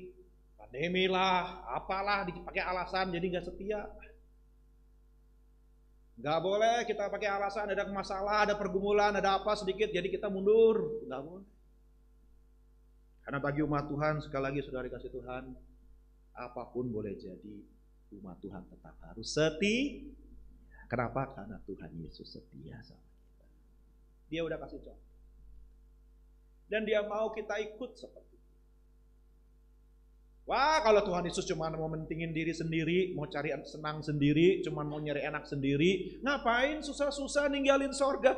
pandemi lah, apalah dipakai alasan jadi nggak setia. Nggak boleh kita pakai alasan ada masalah, ada pergumulan, ada apa sedikit jadi kita mundur. Nggak boleh. Karena bagi umat Tuhan, sekali lagi sudah dikasih Tuhan, apapun boleh jadi, umat Tuhan tetap harus setia. Kenapa? Karena Tuhan Yesus setia sama kita. Dia udah kasih contoh. Dan dia mau kita ikut seperti itu. Wah, kalau Tuhan Yesus cuma mau mentingin diri sendiri, mau cari senang sendiri, cuma mau nyari enak sendiri, ngapain susah-susah ninggalin sorga?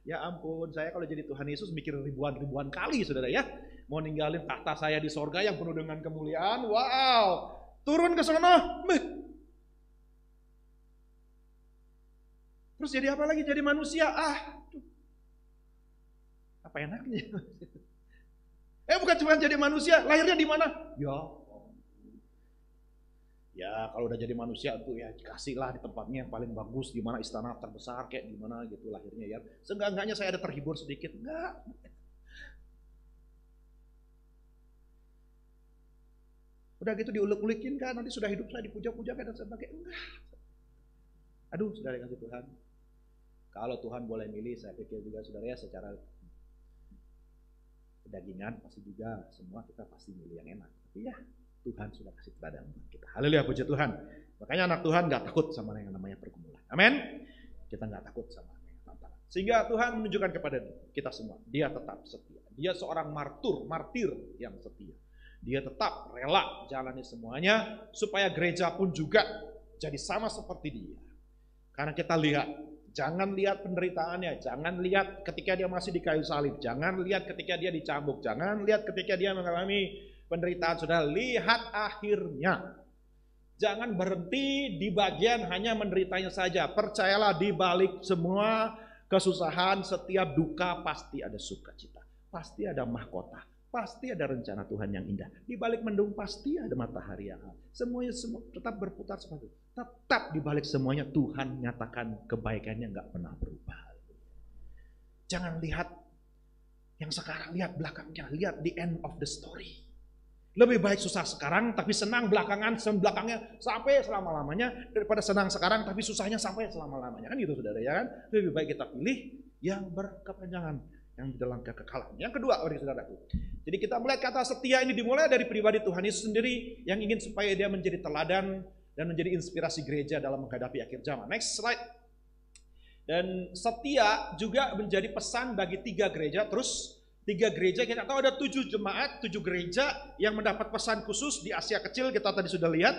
Ya ampun, saya kalau jadi Tuhan Yesus mikir ribuan-ribuan kali, saudara ya. Mau ninggalin tahta saya di sorga yang penuh dengan kemuliaan, wow, turun ke sana. Terus jadi apa lagi? Jadi manusia. Apa enaknya? Bukan cuma jadi manusia, lahirnya di mana? Ya kalau udah jadi manusia tuh ya dikasihlah di tempatnya yang paling bagus, di mana istana terbesar kayak di mana gitu lahirnya ya. Seenggak-enggaknya saya ada terhibur sedikit, enggak. Udah gitu diulek-ulekin kan, nanti sudah hidup saya dipuja-puja dan sebagainya, enggak. Aduh, saudara kasih Tuhan. Kalau Tuhan boleh milih, saya pikir juga saudara ya secara kedagingan pasti juga semua kita pasti milih yang enak. Tapi ya Tuhan sudah kasih teladan buat kita. Haleluya, puji Tuhan. Makanya anak Tuhan gak takut sama yang namanya pergumulan. Amin. Kita gak takut sama yang tantangan. Sehingga Tuhan menunjukkan kepada kita semua, dia tetap setia. Dia seorang martir yang setia. Dia tetap rela jalani semuanya supaya gereja pun juga jadi sama seperti dia. Karena kita lihat, jangan lihat penderitaannya, jangan lihat ketika dia masih di kayu salib, jangan lihat ketika dia dicambuk, jangan lihat ketika dia mengalami penderitaan, saudara, lihat akhirnya. Jangan berhenti di bagian hanya menderitanya saja. Percayalah di balik semua kesusahan, setiap duka pasti ada sukacita, pasti ada mahkota, pasti ada rencana Tuhan yang indah. Di balik mendung pasti ada matahari yang hangat. Semuanya tetap berputar seperti itu. Tetap di balik semuanya Tuhan nyatakan kebaikannya nggak pernah berubah. Jangan lihat yang sekarang, lihat belakangnya, lihat the end of the story. Lebih baik susah sekarang tapi senang belakangnya sampai selama-lamanya daripada senang sekarang tapi susahnya sampai selama-lamanya. Kan gitu saudara ya kan? Lebih baik kita pilih yang berkepanjangan, yang di dalam kekekalan. Yang kedua, saudaraku. Jadi kita melihat kata setia ini dimulai dari pribadi Tuhan Yesus sendiri yang ingin supaya dia menjadi teladan dan menjadi inspirasi gereja dalam menghadapi akhir zaman. Next slide. Dan setia juga menjadi pesan bagi 3 gereja. Terus 3 gereja, kita tahu ada 7 jemaat, 7 gereja yang mendapat pesan khusus di Asia Kecil, kita tadi sudah lihat.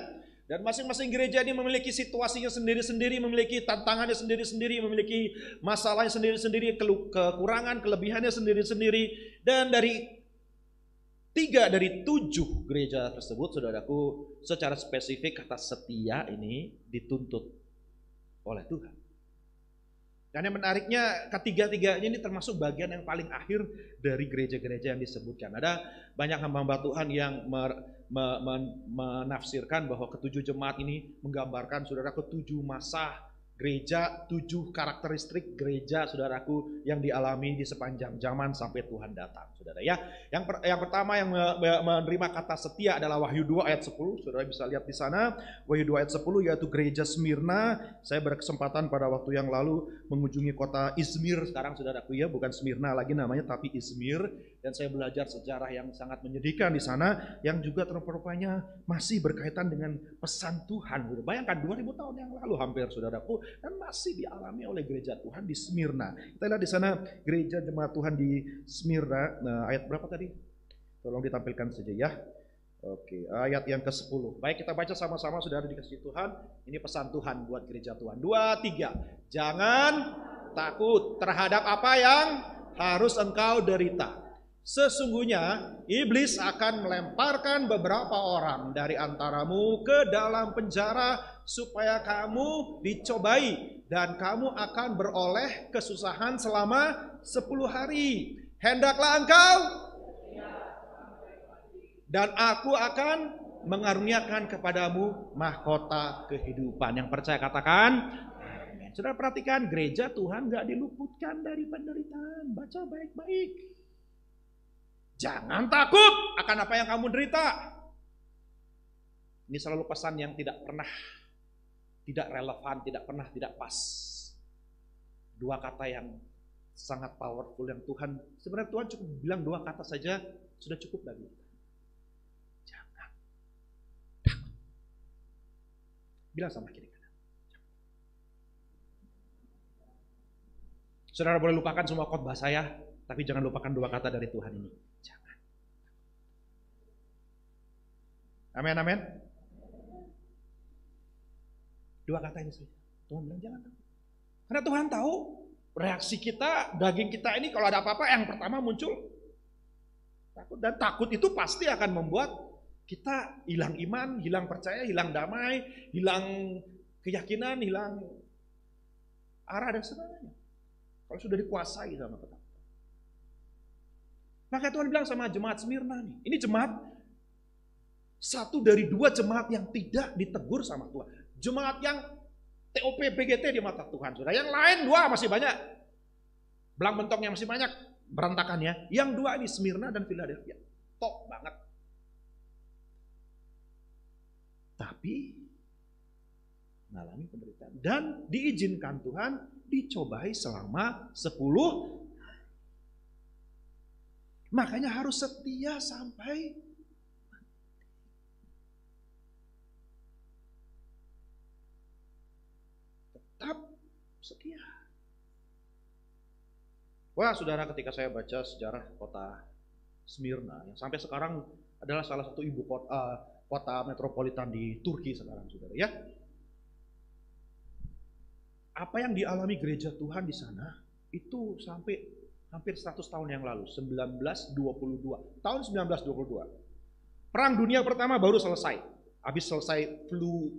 Dan masing-masing gereja ini memiliki situasinya sendiri-sendiri, memiliki tantangannya sendiri-sendiri, memiliki masalahnya sendiri-sendiri, kekurangan, kelebihannya sendiri-sendiri. Dan dari 3 dari 7 gereja tersebut, saudaraku, secara spesifik kata setia ini dituntut oleh Tuhan. Dan yang menariknya, ketiga-tiganya ini termasuk bagian yang paling akhir dari gereja-gereja yang disebutkan. Ada banyak hamba-hamba Tuhan yang menafsirkan bahwa ke-7 jemaat ini menggambarkan saudara ke-7 masa gereja, 7 karakteristik gereja saudaraku yang dialami di sepanjang zaman sampai Tuhan datang, saudara ya. Yang pertama yang menerima kata setia adalah Wahyu 2 ayat 10. Saudara bisa lihat di sana Wahyu 2 ayat 10, yaitu gereja Smyrna. Saya berkesempatan pada waktu yang lalu mengunjungi kota Izmir sekarang saudaraku ya, bukan Smyrna lagi namanya tapi Izmir. Dan saya belajar sejarah yang sangat menyedihkan di sana yang juga rupanya masih berkaitan dengan pesan Tuhan. Bayangkan 2000 tahun yang lalu hampir saudaraku, dan masih dialami oleh gereja Tuhan di Smyrna. Kita lihat di sana gereja jemaat Tuhan di Smyrna. Nah, ayat berapa tadi? Tolong ditampilkan saja ya. Oke, ayat yang ke-10. Baik, kita baca sama-sama saudara dikasih Tuhan. Ini pesan Tuhan buat gereja Tuhan. 2, 3. Jangan takut terhadap apa yang harus engkau derita. Sesungguhnya iblis akan melemparkan beberapa orang dari antaramu ke dalam penjara supaya kamu dicobai dan kamu akan beroleh kesusahan selama 10 hari. Hendaklah engkau dan aku akan mengaruniakan kepadamu mahkota kehidupan. Yang percaya katakan amin. Saudara perhatikan, gereja Tuhan gak diluputkan dari penderitaan. Baca baik-baik. Jangan takut akan apa yang kamu derita. Ini selalu pesan yang tidak pernah, tidak relevan, tidak pernah, tidak pas. Dua kata yang sangat powerful yang Tuhan, sebenarnya Tuhan cukup bilang dua kata saja sudah cukup bagi kita. Jangan takut. Bilang sama kiri kanan. Saudara boleh lupakan semua khotbah saya, tapi jangan lupakan dua kata dari Tuhan ini. Jangan. Amin, amin. Dua kata ini saja. Tuhan bilang jangan takut. Karena Tuhan tahu reaksi kita, daging kita ini kalau ada apa-apa yang pertama muncul takut. Dan takut itu pasti akan membuat kita hilang iman, hilang percaya, hilang damai, hilang keyakinan, hilang arah dan sebagainya. Kalau sudah dikuasai sama ketakutan. Maka Tuhan bilang sama jemaat Smyrna nih, ini jemaat satu dari dua jemaat yang tidak ditegur sama Tuhan. Jemaat yang TOP BGT di mata Tuhan. Saudara. Yang lain dua masih banyak. Belang bentongnya masih banyak. Berantakannya. Yang dua ini Smyrna dan Philadelphia. Top banget. Tapi mengalami penderitaan. Dan diizinkan Tuhan dicobai selama 10 hari. Makanya harus setia sampai tetap setia. Wah, saudara, ketika saya baca sejarah kota Smyrna yang sampai sekarang adalah salah satu ibu kota metropolitan di Turki sekarang, saudara ya. Apa yang dialami gereja Tuhan di sana itu sampai hampir 100 tahun yang lalu, 1922. Tahun 1922. Perang dunia pertama baru selesai. Habis selesai flu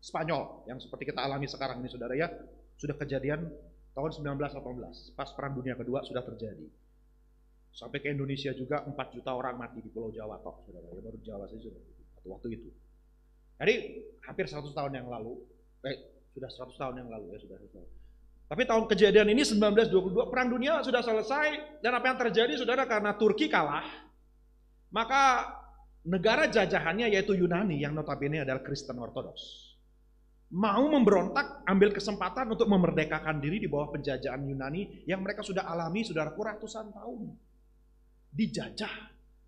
Spanyol yang seperti kita alami sekarang ini, saudara ya. Sudah kejadian tahun 1918. Pas perang dunia kedua sudah terjadi. Sampai ke Indonesia juga 4 juta orang mati di Pulau Jawa toh, saudara ya. Baru Jawa saja sudah waktu itu. Jadi hampir 100 tahun yang lalu. Sudah 100 tahun yang lalu ya, sudah 100 tahun. Tapi tahun kejadian ini 1922, perang dunia sudah selesai. Dan apa yang terjadi, saudara, karena Turki kalah, maka negara jajahannya yaitu Yunani yang notabene adalah Kristen Ortodoks, mau memberontak, ambil kesempatan untuk memerdekakan diri di bawah penjajahan Yunani yang mereka sudah alami, saudaraku, ratusan tahun. Dijajah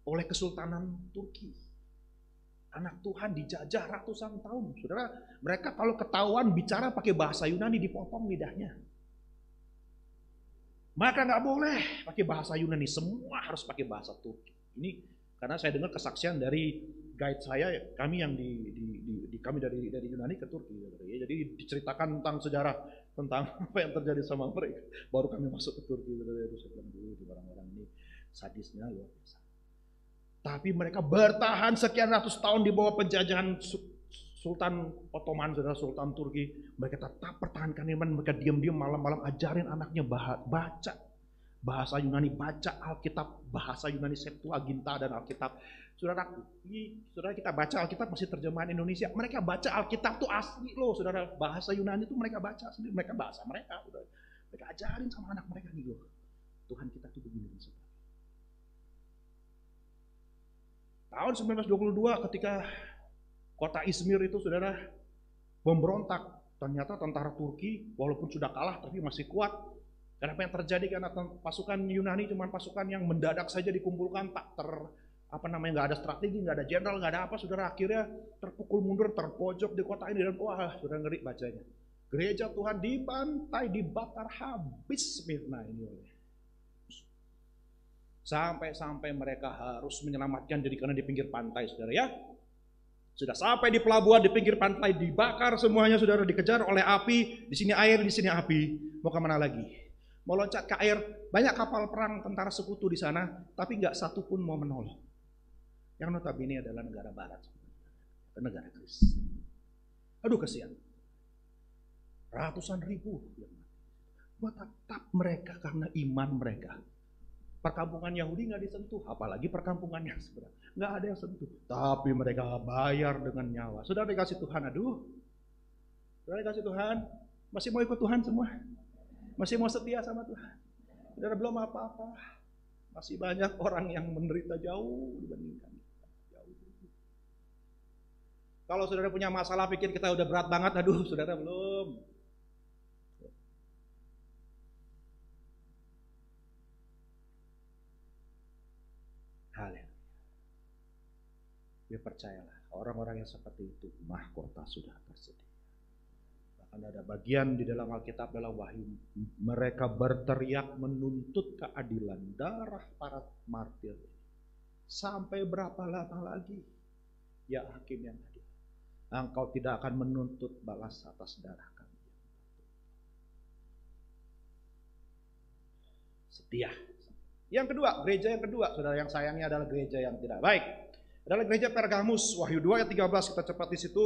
oleh Kesultanan Turki. Anak Tuhan dijajah ratusan tahun. Saudara, mereka kalau ketahuan bicara pakai bahasa Yunani dipotong lidahnya. Maka nggak boleh pakai bahasa Yunani, semua harus pakai bahasa Turki. Ini karena saya dengar kesaksian dari guide saya, kami yang kami dari Yunani ke Turki. Jadi diceritakan tentang sejarah, tentang apa yang terjadi sama mereka. Baru kami masuk ke Turki. Saya bilang dulu di orang-orang ini sadisnya luar biasa. Tapi mereka bertahan sekian ratus tahun di bawah penjajahan Sultan Ottoman, saudara, Sultan Turki. Mereka tetap pertahankan iman, mereka diam-diam malam-malam ajarin anaknya baca bahasa Yunani, baca Alkitab, bahasa Yunani Septuaginta dan Alkitab. Saudara, kita baca Alkitab masih terjemahan Indonesia. Mereka baca Alkitab tuh asli loh, saudara. Bahasa Yunani tuh mereka baca sendiri, mereka bahasa mereka. Saudara. Mereka ajarin sama anak mereka nih loh. Tuhan kita tuh begini, saudara. Tahun 1922 ketika kota Izmir itu, saudara, memberontak. Ternyata tentara Turki walaupun sudah kalah tapi masih kuat. Dan apa yang terjadi karena pasukan Yunani cuma pasukan yang mendadak saja dikumpulkan, nggak ada strategi, nggak ada jenderal, nggak ada apa, saudara. Akhirnya terpukul mundur, terpojok di kota ini dan wah, sudah ngeri bacanya. Gereja Tuhan dibantai, dibakar habis Smyrna ini. Sampai mereka harus menyelamatkan diri karena di pinggir pantai, saudara ya. Sudah sampai di pelabuhan di pinggir pantai, dibakar semuanya, saudara, dikejar oleh api. Di sini air, di sini api. Mau kemana lagi? mau loncat ke air, banyak kapal perang tentara sekutu di sana, tapi nggak satu pun mau menolong. Yang notabene adalah negara barat, negara Kristen. Aduh kasihan. Ratusan ribu yang mati. Tetap mereka karena iman mereka. Perkampungan Yahudi nggak disentuh, apalagi perkampungannya sebenarnya nggak ada yang sentuh. Tapi mereka bayar dengan nyawa. Saudara dikasih Tuhan, aduh. Saudara dikasih Tuhan, masih mau ikut Tuhan semua? Masih mau setia sama Tuhan? Saudara belum apa-apa. Masih banyak orang yang menderita jauh dibandingkan. Kalau saudara punya masalah, pikir kita udah berat banget, aduh saudara belum. Haleluya. Ya percayalah, orang-orang yang seperti itu, mahkota sudah tersedia. Bahkan ada bagian di dalam Alkitab, dalam Wahyu, mereka berteriak menuntut keadilan darah para martir. Sampai berapa lama lagi? Ya hakim yang adil, engkau tidak akan menuntut balas atas darah kami. Setia. Yang kedua, gereja yang kedua, saudara, yang sayangnya adalah gereja yang tidak baik. Adalah gereja Pergamus. Wahyu 2 ayat 13, kita cepat di situ.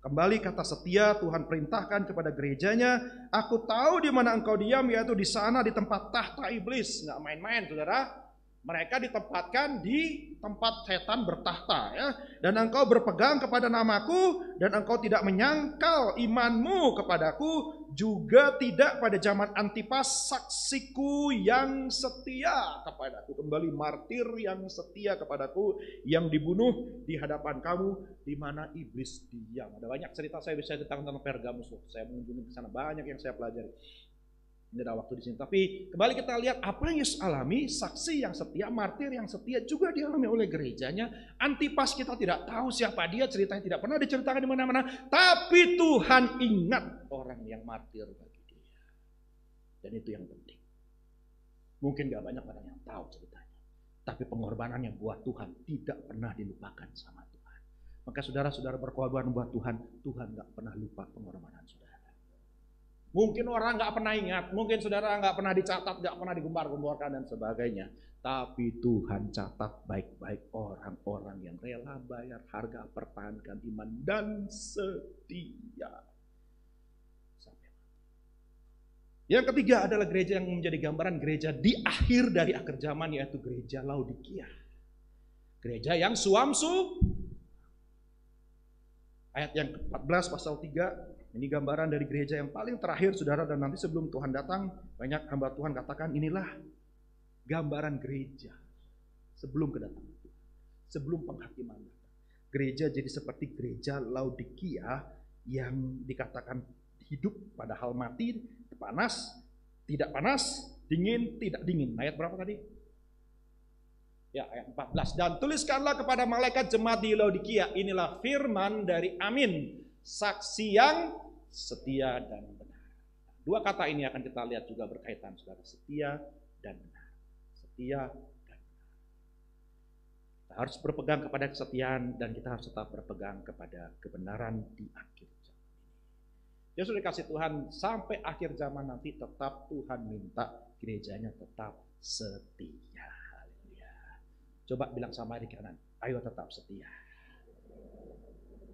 Kembali kata setia, Tuhan perintahkan kepada gerejanya, aku tahu di mana engkau diam, yaitu di sana di tempat tahta iblis. Nggak main-main, saudara. Mereka ditempatkan di tempat setan bertahta, ya. Dan engkau berpegang kepada namaku, dan engkau tidak menyangkal imanmu kepadaku, juga tidak pada zaman Antipas saksiku yang setia kepadaku. Kembali martir yang setia kepadaku, yang dibunuh di hadapan kamu, di mana iblis diam. Ada banyak cerita saya bisa ceritakan tentang Pergamus. Saya mengunjungi ke sana, banyak yang saya pelajari. Tidak ada waktu di sini. Tapi kembali kita lihat apa yang Yesus alami, saksi yang setia, martir yang setia juga dialami oleh gerejanya. Antipas kita tidak tahu siapa dia, ceritanya tidak pernah diceritakan di mana-mana. Tapi Tuhan ingat orang yang martir bagi dia. Dan itu yang penting. Mungkin gak banyak orang yang tahu ceritanya. Tapi pengorbanan yang buat Tuhan tidak pernah dilupakan sama Tuhan. Maka saudara-saudara berkorban buat Tuhan, Tuhan gak pernah lupa pengorbanan saudara. Mungkin orang nggak pernah ingat, mungkin saudara nggak pernah dicatat, nggak pernah digembar-gemborkan dan sebagainya. Tapi Tuhan catat baik-baik orang-orang yang rela bayar harga, pertahankan iman dan setia. Yang ketiga adalah gereja yang menjadi gambaran gereja di akhir dari akhir zaman, yaitu gereja Laodikia. Gereja yang suamsu. Ayat yang ke-14 pasal 3. Ini gambaran dari gereja yang paling terakhir, saudara, dan nanti sebelum Tuhan datang, banyak hamba Tuhan katakan inilah gambaran gereja sebelum kedatangan Tuhan, sebelum penghakiman datang. Gereja jadi seperti gereja Laodikia yang dikatakan hidup padahal mati, panas, tidak panas, dingin, tidak dingin. Ayat berapa tadi? Ya, ayat 14. Dan tuliskanlah kepada malaikat jemaat di Laodikia, inilah firman dari Amin, saksi yang setia dan benar. Dua kata ini akan kita lihat juga berkaitan, saudara, setia dan benar. Setia dan benar. Kita harus berpegang kepada kesetiaan dan kita harus tetap berpegang kepada kebenaran di akhir zaman ini. Ya sudah dikasih Tuhan, sampai akhir zaman nanti tetap Tuhan minta gerejanya tetap setia. Haleluya. Coba bilang sama di kanan, ayo tetap setia.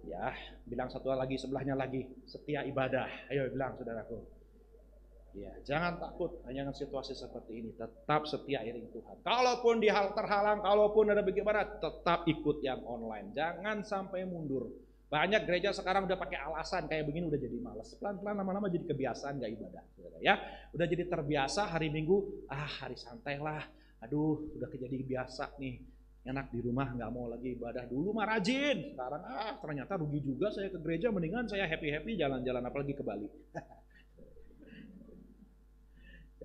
Ya, bilang satu lagi, sebelahnya lagi, setia ibadah. Ayo bilang, saudaraku. Ya, jangan takut hanya dengan situasi seperti ini. Tetap setia iring Tuhan. Kalaupun di hal terhalang, kalaupun ada bagaimana, tetap ikut yang online. Jangan sampai mundur. Banyak gereja sekarang udah pakai alasan kayak begini udah jadi malas. Pelan-pelan lama-lama jadi kebiasaan gak ibadah, saudara, ya. Udah jadi terbiasa hari Minggu, hari santai lah. Aduh, udah jadi biasa nih. Enak di rumah, nggak mau lagi ibadah. Dulu mah rajin, sekarang ternyata rugi juga saya ke gereja, mendingan saya happy-happy jalan-jalan, apalagi ke Bali.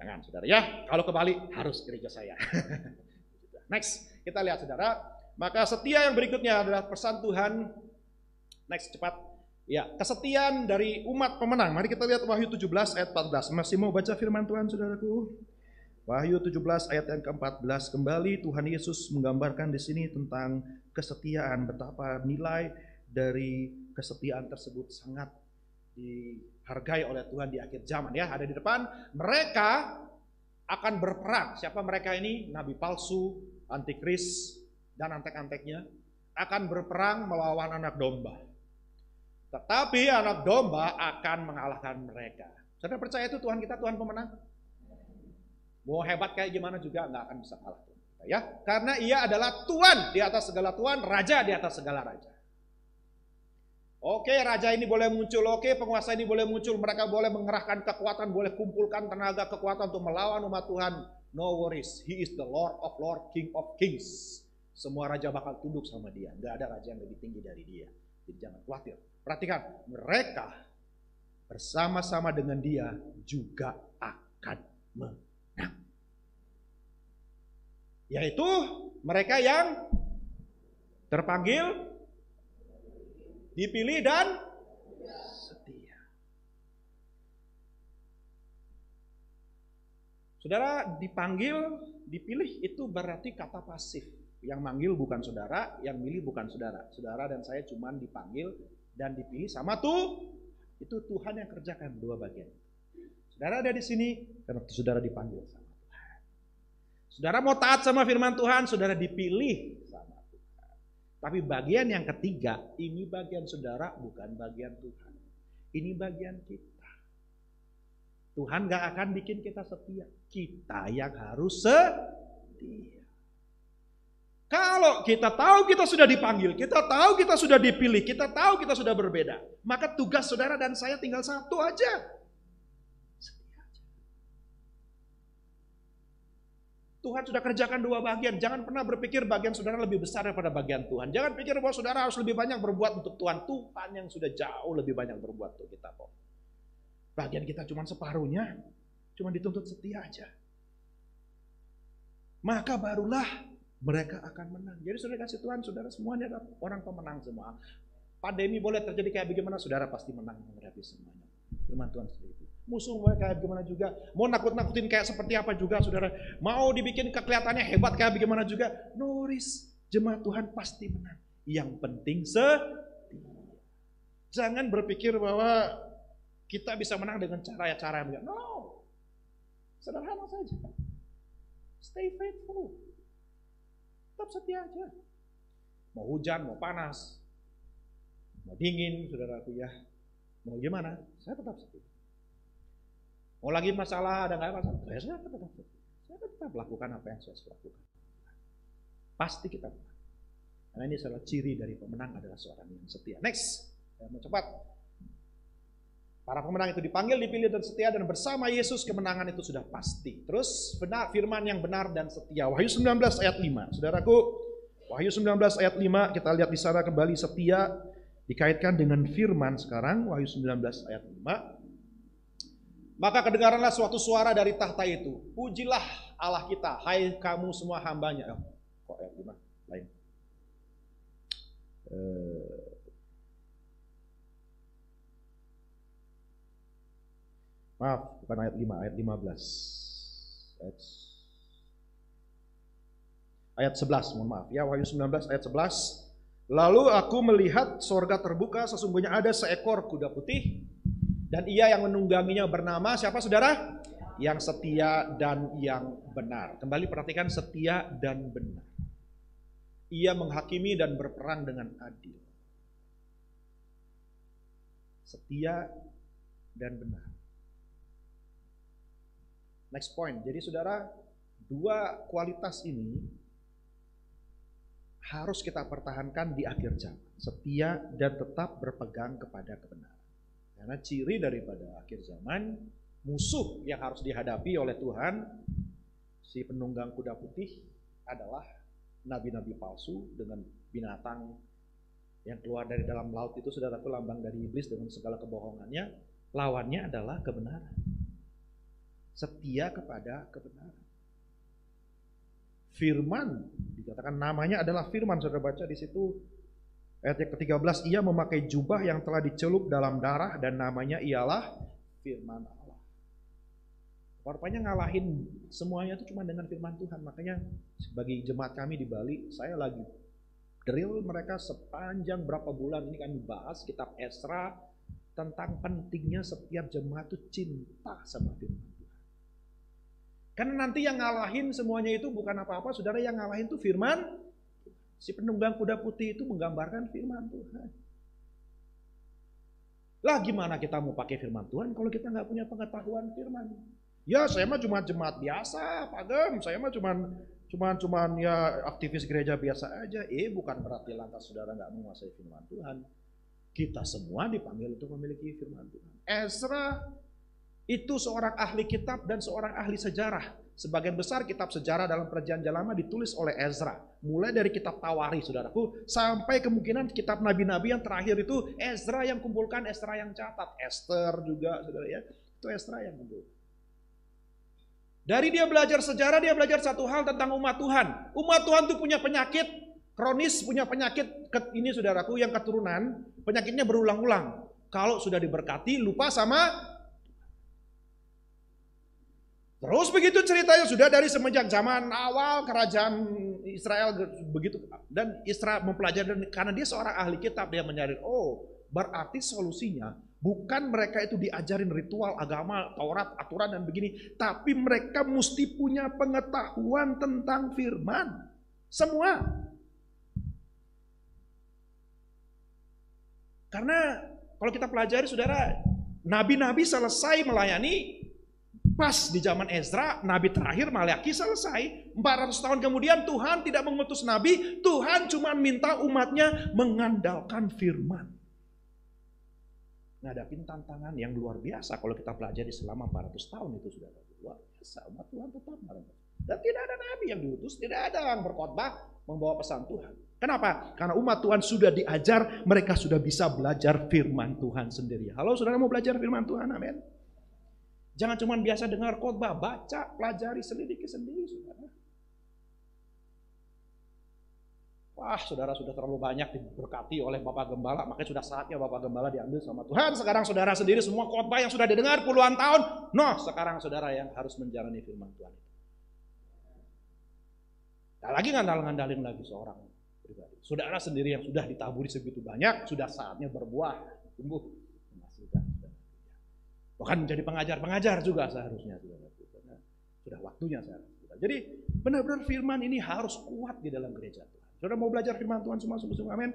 Jangan, saudara, ya. Kalau ke Bali harus gereja saya. Next, kita lihat, saudara. Maka setia yang berikutnya adalah pesan Tuhan. Next, cepat. Ya, kesetiaan dari umat pemenang. Mari kita lihat Wahyu 17 ayat 14. Masih mau baca firman Tuhan, saudaraku? Wahyu 17 ayat yang ke-14, kembali Tuhan Yesus menggambarkan di sini tentang kesetiaan, betapa nilai dari kesetiaan tersebut sangat dihargai oleh Tuhan di akhir zaman, ya. Ada di depan, mereka akan berperang. Siapa mereka ini? Nabi palsu, antikris, dan antek-anteknya akan berperang melawan anak domba. Tetapi anak domba akan mengalahkan mereka. Saudara percaya itu Tuhan kita Tuhan pemenang? Mau hebat kayak gimana juga nggak akan bisa kalah Tuhan kita, ya. Karena Ia adalah Tuhan di atas segala Tuhan, Raja di atas segala raja. Oke, raja ini boleh muncul, oke, penguasa ini boleh muncul, mereka boleh mengerahkan kekuatan, boleh kumpulkan tenaga kekuatan untuk melawan umat Tuhan. No worries, He is the Lord of Lords, King of Kings. Semua raja bakal tunduk sama Dia, nggak ada raja yang lebih tinggi dari Dia. Jadi jangan khawatir. Perhatikan, mereka bersama-sama dengan Dia juga akan menang. Yaitu mereka yang terpanggil, dipilih dan setia. Saudara, dipanggil, dipilih itu berarti kata pasif. Yang manggil bukan saudara, yang milih bukan saudara. Saudara dan saya cuma dipanggil dan dipilih sama tuh. Itu Tuhan yang kerjakan dua bagian. Saudara ada di sini karena saudara dipanggil sama Tuhan. Saudara mau taat sama firman Tuhan, saudara dipilih sama Tuhan. Tapi bagian yang ketiga, ini bagian saudara bukan bagian Tuhan. Ini bagian kita. Tuhan gak akan bikin kita setia. Kita yang harus setia. Kalau kita tahu kita sudah dipanggil, kita tahu kita sudah dipilih, kita tahu kita sudah berbeda, maka tugas saudara dan saya tinggal satu aja. Setia aja. Tuhan sudah kerjakan dua bagian. Jangan pernah berpikir bagian saudara lebih besar daripada bagian Tuhan. Jangan pikir bahwa saudara harus lebih banyak berbuat untuk Tuhan. Tuhan yang sudah jauh lebih banyak berbuat untuk kita kok. Bagian kita cuma separuhnya, cuma dituntut setia aja. Maka barulah mereka akan menang. Jadi saudara kasih Tuhan, saudara semuanya adalah orang pemenang semua. Pandemi boleh terjadi kayak bagaimana, saudara pasti menang menghadapi semuanya. Firman Tuhan seperti itu. Musuh boleh kayak bagaimana juga, mau nakut-nakutin kayak seperti apa juga, saudara. Mau dibikin kelihatannya hebat kayak bagaimana juga, no worries, jemaat Tuhan pasti menang. Yang penting setia. Jangan berpikir bahwa kita bisa menang dengan cara yang no, sederhana saja. Stay faithful. Tetap setia aja. Mau hujan, mau panas, mau dingin, saudaraku ya. Mau gimana? Saya tetap setia. Mau lagi masalah, ada nggak masalah? Saya tetap setia. Saya tetap lakukan apa yang saya lakukan. Pasti kita menang. Karena ini adalah ciri dari pemenang adalah seorang yang setia. Next, saya mau cepat. Para pemenang itu dipanggil, dipilih dan setia, dan bersama Yesus kemenangan itu sudah pasti. Terus benar, firman yang benar dan setia. Wahyu 19 ayat 5. Saudaraku, Wahyu 19 ayat 5, kita lihat di sana kembali setia dikaitkan dengan firman sekarang. Wahyu 19 ayat 5. Maka kedengaranlah suatu suara dari tahta itu. Pujilah Allah kita, hai kamu semua hambanya. Kok ayat 5? Lain. Maaf, bukan ayat 5, ayat 15. Ayat 11, mohon maaf ya, Wahyu 19 ayat 11. Lalu aku melihat sorga terbuka, sesungguhnya ada seekor kuda putih, dan ia yang menungganginya bernama, siapa saudara? Yang setia dan yang benar. Kembali perhatikan, setia dan benar. Ia menghakimi dan berperang dengan adil. Setia dan benar. Next point. Jadi saudara, dua kualitas ini harus kita pertahankan di akhir zaman. Setia dan tetap berpegang kepada kebenaran. Karena ciri daripada akhir zaman, musuh yang harus dihadapi oleh Tuhan, si penunggang kuda putih adalah nabi-nabi palsu dengan binatang yang keluar dari dalam laut itu, saudaraku, lambang dari iblis dengan segala kebohongannya. Lawannya adalah kebenaran. Setia kepada kebenaran. Firman, dikatakan namanya adalah firman. Saudara baca di situ ayat yang ke-13, ia memakai jubah yang telah dicelup dalam darah dan namanya ialah firman Allah. Rupanya ngalahin semuanya itu cuma dengan firman Tuhan. Makanya bagi jemaat kami di Bali, saya lagi drill mereka sepanjang berapa bulan ini kami bahas kitab Esra tentang pentingnya setiap jemaat itu cinta sama firman. Karena nanti yang ngalahin semuanya itu bukan apa-apa, saudara, yang ngalahin itu firman. Si penunggang kuda putih itu menggambarkan firman Tuhan. Lah gimana kita mau pakai firman Tuhan kalau kita nggak punya pengetahuan firman? Ya saya mah cuma jemaat biasa, Pak Gem. Saya mah cuman ya aktivis gereja biasa aja. Bukan berarti lantas saudara nggak menguasai firman Tuhan. Kita semua dipanggil untuk memiliki firman Tuhan. Ezra itu seorang ahli kitab dan seorang ahli sejarah. Sebagian besar kitab sejarah dalam Perjanjian Lama ditulis oleh Ezra. Mulai dari kitab Tawarikh, saudaraku, sampai kemungkinan kitab nabi-nabi yang terakhir itu Ezra yang kumpulkan, Ezra yang catat. Esther juga, saudara ya. Itu Ezra yang kumpulkan. Dari dia belajar sejarah, dia belajar satu hal tentang umat Tuhan. Umat Tuhan itu punya penyakit kronis, punya penyakit ini saudaraku yang keturunan, penyakitnya berulang-ulang. Kalau sudah diberkati, lupa sama. Terus begitu ceritanya sudah dari semenjak zaman awal kerajaan Israel begitu. Dan Israel mempelajari, karena dia seorang ahli kitab, dia mencari, berarti solusinya bukan mereka itu diajarin ritual agama, Taurat, aturan dan begini. Tapi mereka mesti punya pengetahuan tentang firman. Semua. Karena kalau kita pelajari saudara, nabi-nabi selesai melayani pas di zaman Ezra, nabi terakhir Maleakhi selesai. 400 tahun kemudian Tuhan tidak mengutus nabi, Tuhan cuma minta umatnya mengandalkan firman. Ngadapin tantangan yang luar biasa kalau kita pelajari selama 400 tahun itu sudah luar biasa. Umat Tuhan tetap marah. Dan tidak ada nabi yang diutus, tidak ada yang berkhotbah membawa pesan Tuhan. Kenapa? Karena umat Tuhan sudah diajar, mereka sudah bisa belajar firman Tuhan sendiri. Halo saudara, mau belajar firman Tuhan? Amin. Jangan cuma biasa dengar khotbah, baca, pelajari, selidiki sendiri saudara. Wah, saudara sudah terlalu banyak diberkati oleh Bapak Gembala, makanya sudah saatnya Bapak Gembala diambil sama Tuhan. Sekarang saudara sendiri semua khotbah yang sudah didengar puluhan tahun, sekarang saudara yang harus menjalani firman Tuhan. Tak lagi ngandalin lagi seorang pribadi. Saudara sendiri yang sudah ditaburi segitu banyak, sudah saatnya berbuah, tumbuh, menghasilkan. Bahkan menjadi pengajar-pengajar juga seharusnya. Sudah waktunya sekarang. Jadi benar-benar firman ini harus kuat di dalam gereja Tuhan. Saudara mau belajar firman Tuhan semua sungguh-sungguh, amin.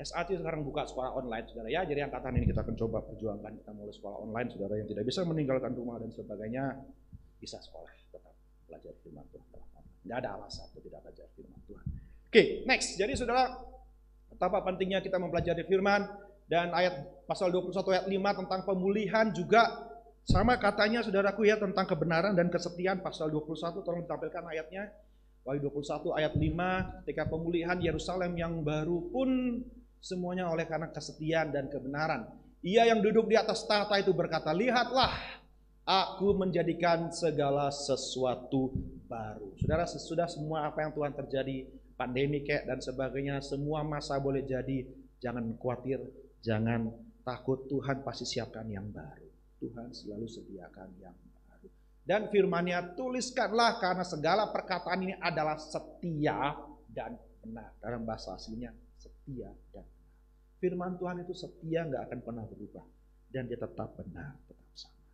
SAT sekarang buka sekolah online saudara ya. Jadi angkatan ini kita akan coba perjuangkan, kita mulai sekolah online saudara yang tidak bisa meninggalkan rumah dan sebagainya bisa sekolah, tetap belajar firman Tuhan. Tidak ada alasan untuk tidak belajar firman Tuhan. Oke, next. Jadi saudara, betapa pentingnya kita mempelajari firman. Dan ayat pasal 21 ayat 5 tentang pemulihan juga sama katanya saudaraku ya, tentang kebenaran dan kesetiaan. Pasal 21 tolong ditampilkan ayatnya. Wahyu 21 ayat 5, ketika pemulihan Yerusalem yang baru pun semuanya oleh karena kesetiaan dan kebenaran. Ia yang duduk di atas tahta itu berkata, lihatlah, aku menjadikan segala sesuatu baru. Saudara, sesudah semua apa yang Tuhan terjadi, pandemi kayak dan sebagainya, semua masa boleh jadi, jangan khawatir, jangan takut, Tuhan pasti siapkan yang baru. Tuhan selalu sediakan yang baru. Dan firman-Nya, tuliskanlah karena segala perkataan ini adalah setia dan benar. Dalam bahasa aslinya, setia dan benar. Firman Tuhan itu setia, gak akan pernah berubah. Dan dia tetap benar, tetap sama.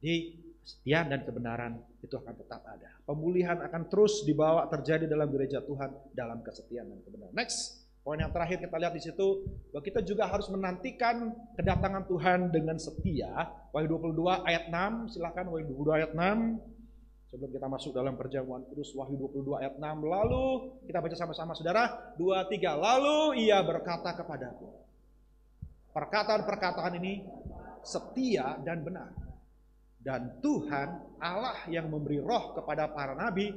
Jadi kesetiaan dan kebenaran itu akan tetap ada. Pemulihan akan terus dibawa terjadi dalam gereja Tuhan dalam kesetiaan dan kebenaran. Next. Poin yang terakhir kita lihat di situ, bahwa kita juga harus menantikan kedatangan Tuhan dengan setia. Wahyu 22 ayat 6, silakan Wahyu 22 ayat 6. Sebelum kita masuk dalam perjamuan kudus, Wahyu 22 ayat 6. Lalu kita baca sama-sama saudara, 2, 3. Lalu ia berkata kepadaku. Perkataan-perkataan ini setia dan benar. Dan Tuhan Allah yang memberi roh kepada para nabi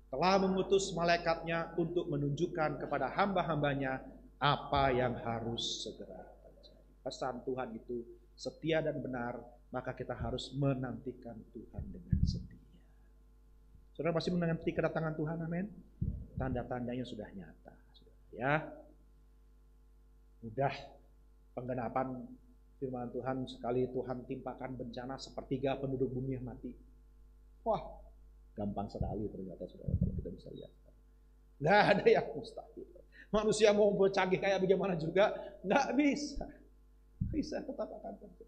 telah mengutus malaikatnya untuk menunjukkan kepada hamba-hambanya apa yang harus segera terjadi. Pesan Tuhan itu setia dan benar, maka kita harus menantikan Tuhan dengan setia. Saudara masih menanti kedatangan Tuhan, amin? Tanda-tandanya sudah nyata. Ya, mudah penggenapan firman Tuhan, sekali Tuhan timpakan bencana sepertiga penduduk bumi yang mati. Wah, gampang sekali ternyata saudara kalau kita bisa lihat. Nggak ada yang mustahil. Manusia mau canggih kayak bagaimana juga nggak bisa. Bisa tetap akan terjadi.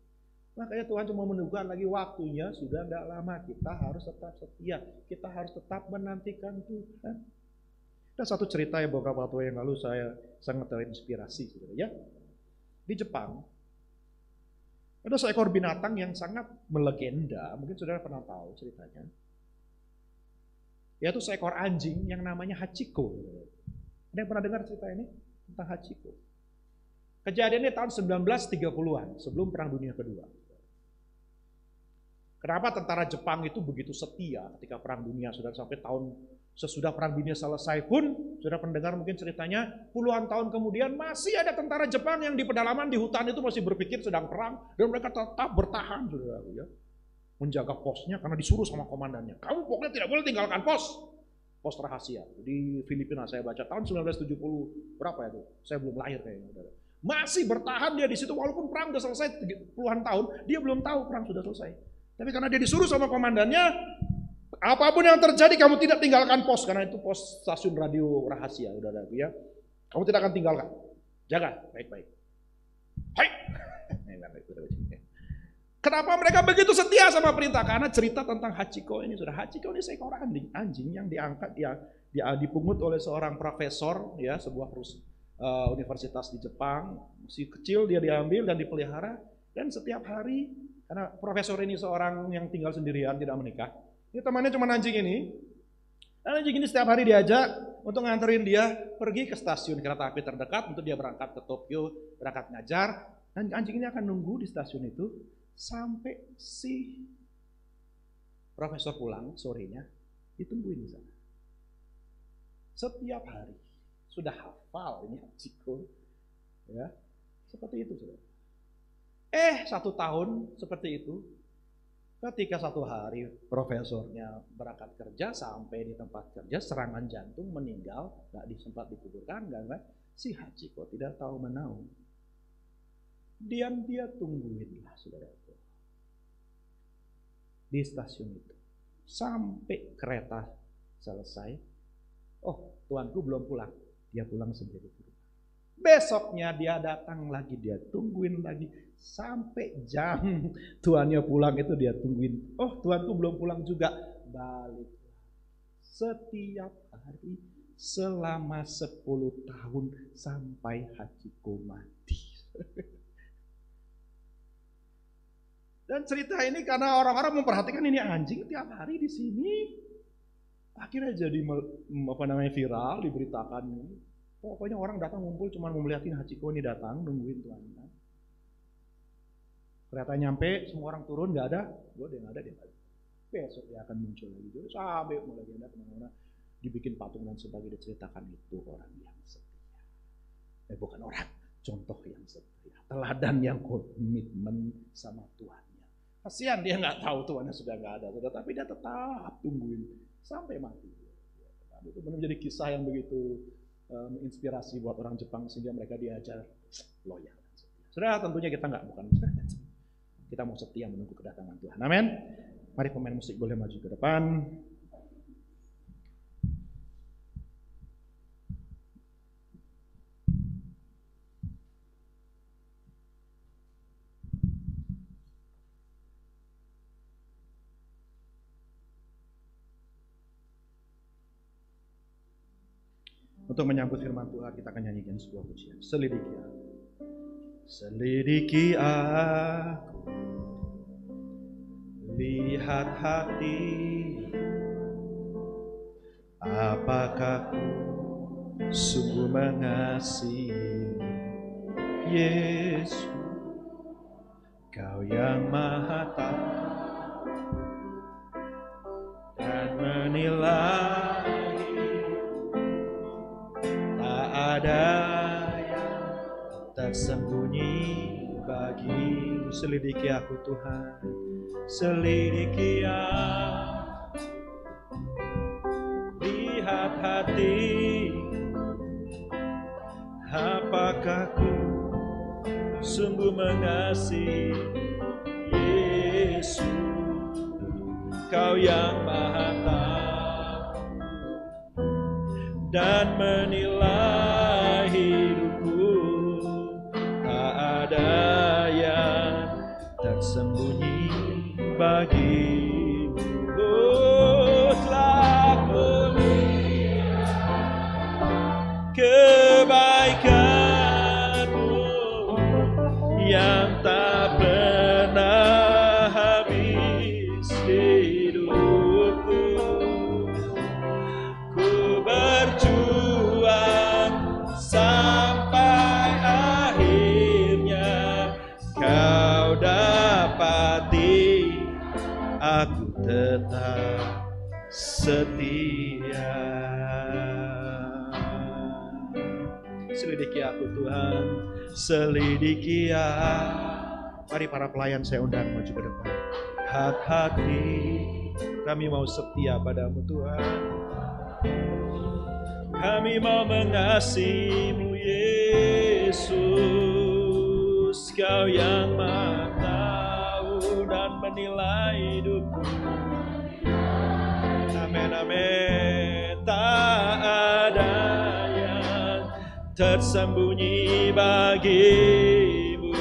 Makanya Tuhan cuma menunggu lagi waktunya, sudah nggak lama. Kita harus tetap setia, kita harus tetap menantikan Tuhan. Ada satu cerita yang beberapa waktu yang lalu saya sangat terinspirasi, saudara ya. Di Jepang, ada seekor binatang yang sangat melegenda, mungkin saudara pernah tahu ceritanya. Yaitu seekor anjing yang namanya Hachiko. Ada yang pernah dengar cerita ini tentang Hachiko? Kejadiannya tahun 1930-an, sebelum Perang Dunia Kedua. Kenapa tentara Jepang itu begitu setia ketika Perang Dunia, sudah sampai tahun sesudah Perang Dunia selesai pun, sudah pendengar mungkin ceritanya, puluhan tahun kemudian masih ada tentara Jepang yang di pedalaman, di hutan itu masih berpikir sedang perang, dan mereka tetap bertahan, saudara, ya, menjaga posnya karena disuruh sama komandannya. Kamu pokoknya tidak boleh tinggalkan pos rahasia. Di Filipina saya baca tahun 1970 berapa ya tuh? Saya belum lahir kayaknya, saudara. Masih bertahan dia di situ walaupun perang sudah selesai puluhan tahun, dia belum tahu perang sudah selesai. Tapi karena dia disuruh sama komandannya, apapun yang terjadi kamu tidak tinggalkan pos, karena itu pos stasiun radio rahasia, saudara ya. Kamu tidak akan tinggalkan. Jaga baik-baik. Hai. Kenapa mereka begitu setia sama perintah? Karena cerita tentang Hachiko ini, sudah Hachiko ini seekor anjing yang diangkat, dia dipungut oleh seorang profesor ya, sebuah universitas di Jepang. Masih kecil dia diambil dan dipelihara, dan setiap hari, karena profesor ini seorang yang tinggal sendirian, tidak menikah. Ini temannya cuma anjing ini. Dan anjing ini setiap hari diajak untuk nganterin dia pergi ke stasiun kereta api terdekat untuk dia berangkat ke Tokyo, berangkat ngajar. Dan anjing ini akan nunggu di stasiun itu sampai si profesor pulang sorenya, ditungguin di sana. Setiap hari. Sudah hafal ini Hachiko. Ya, seperti itu, saudara. 1 tahun seperti itu, ketika satu hari profesornya berangkat kerja, sampai di tempat kerja serangan jantung, meninggal, nggak sempat dikuburkan karena si Hachiko tidak tahu menahu. Diam dia tungguinlah, saudara, di stasiun itu sampai kereta selesai. Oh, tuanku belum pulang, dia pulang sendiri. Besoknya dia datang lagi, dia tungguin lagi sampai jam tuannya pulang itu dia tungguin. Oh, tuanku belum pulang juga, balik. Setiap hari selama 10 tahun sampai Hachiko mati. Dan cerita ini karena orang-orang memperhatikan ini anjing tiap hari di sini, akhirnya jadi viral, diberitakan. Pokoknya orang datang ngumpul cuma mau melihatin Hachiko ini datang, nungguin tuannya. Kereta nyampe, semua orang turun, nggak ada, dia nggak ada, dia nggak ada. Besok dia akan muncul lagi, jadi sampai mulai ada kemana-mana, dibikin patung dan sebagainya, diceritakan itu orang yang setia. Bukan orang, contoh yang setia, teladan yang komitmen sama Tuhannya. Kasihan dia nggak tahu Tuhannya sudah nggak ada, tapi dia tetap tungguin sampai mati. Itu menjadi kisah yang begitu menginspirasi buat orang Jepang sehingga mereka diajar loyal. Saudara, tentunya kita bukan kita mau setia menunggu kedatangan Tuhan. Amin. Mari pemain musik boleh maju ke depan. Untuk menyambut firman Tuhan, kita akan nyanyikan sebuah pujian. Selidiki aku. Selidiki aku, lihat hati, apakah ku sungguh mengasihi Yesus, Kau yang Maha Tahu dan menilai, tak ada yang tersembunyi bagimu. Selidiki aku Tuhan, selidiki aku, lihat hati, apakah ku sungguh mengasihi Yesus, Kau yang Maha Tahu dan menilai hidupku, tak ada yang tersembunyi bagimu. Oh, telah kulihat kebaikanmu yang tak pernah habis hidupku. Ku berjuang sampai akhirnya kau dapati aku tetap setia. Selidiki aku Tuhan, selidiki aku. Mari para pelayan saya undang maju ke depan. Hati kami mau setia padamu Tuhan. Kami mau mengasihimu Yesus, Kau yang Maha tahu dan menilai hidupku. Amin, amin. Tak ada yang tersembunyi bagimu.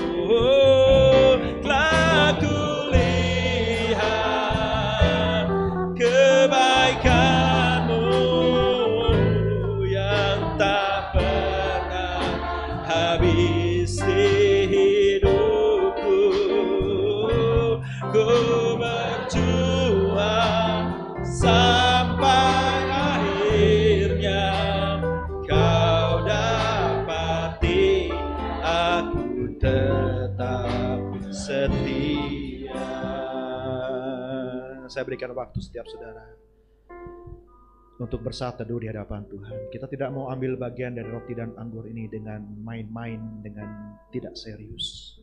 Telah kulihat kebaikanmu yang tak pernah habis di hidupku. Ku berjuang sampai akhirnya kau dapati aku tetap setia. Saya berikan waktu setiap saudara untuk bersatu teduh di hadapan Tuhan. Kita tidak mau ambil bagian dari roti dan anggur ini dengan main-main, dengan tidak serius.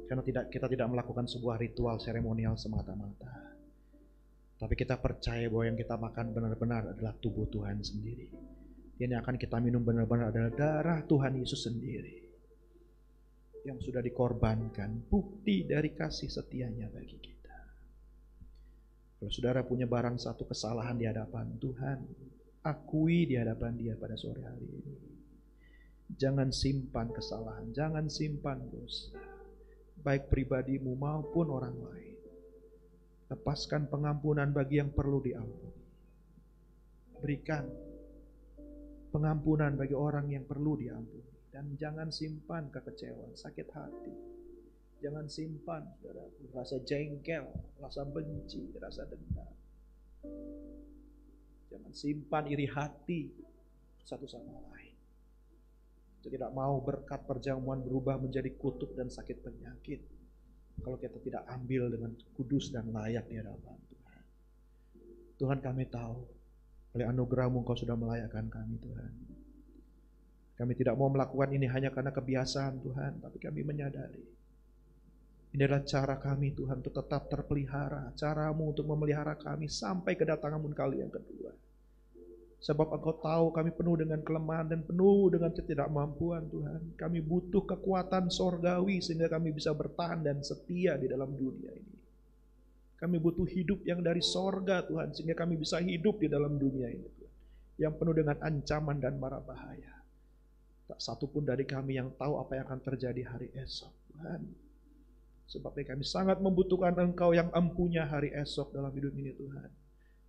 Karena kita tidak melakukan sebuah ritual seremonial semata-mata. Tapi kita percaya bahwa yang kita makan benar-benar adalah tubuh Tuhan sendiri. Yang akan kita minum benar-benar adalah darah Tuhan Yesus sendiri. Yang sudah dikorbankan, bukti dari kasih setianya bagi kita. Kalau saudara punya barang satu kesalahan di hadapan Tuhan, akui di hadapan Dia pada sore hari ini. Jangan simpan kesalahan, jangan simpan dosa, baik pribadimu maupun orang lain. Lepaskan pengampunan bagi yang perlu diampuni. Berikan pengampunan bagi orang yang perlu diampuni. Dan jangan simpan kekecewaan, sakit hati. Jangan simpan, saudaraku, rasa jengkel, rasa benci, rasa dendam. Jangan simpan iri hati satu sama lain. Kita tidak mau berkat perjamuan berubah menjadi kutuk dan sakit penyakit kalau kita tidak ambil dengan kudus dan layak di hadapan Tuhan. Tuhan, kami tahu oleh anugerah-Mu Engkau sudah melayakkan kami Tuhan. Kami tidak mau melakukan ini hanya karena kebiasaan Tuhan, tapi kami menyadari ini adalah cara kami Tuhan untuk tetap terpelihara. Cara-Mu untuk memelihara kami sampai kedatangan-Mu kali yang kedua. Sebab Engkau tahu kami penuh dengan kelemahan dan penuh dengan ketidakmampuan Tuhan. Kami butuh kekuatan sorgawi sehingga kami bisa bertahan dan setia di dalam dunia ini. Kami butuh hidup yang dari sorga Tuhan, sehingga kami bisa hidup di dalam dunia ini Tuhan, yang penuh dengan ancaman dan mara bahaya. Tak satu pun dari kami yang tahu apa yang akan terjadi hari esok Tuhan. Sebabnya kami sangat membutuhkan Engkau yang empunya hari esok dalam hidup ini Tuhan.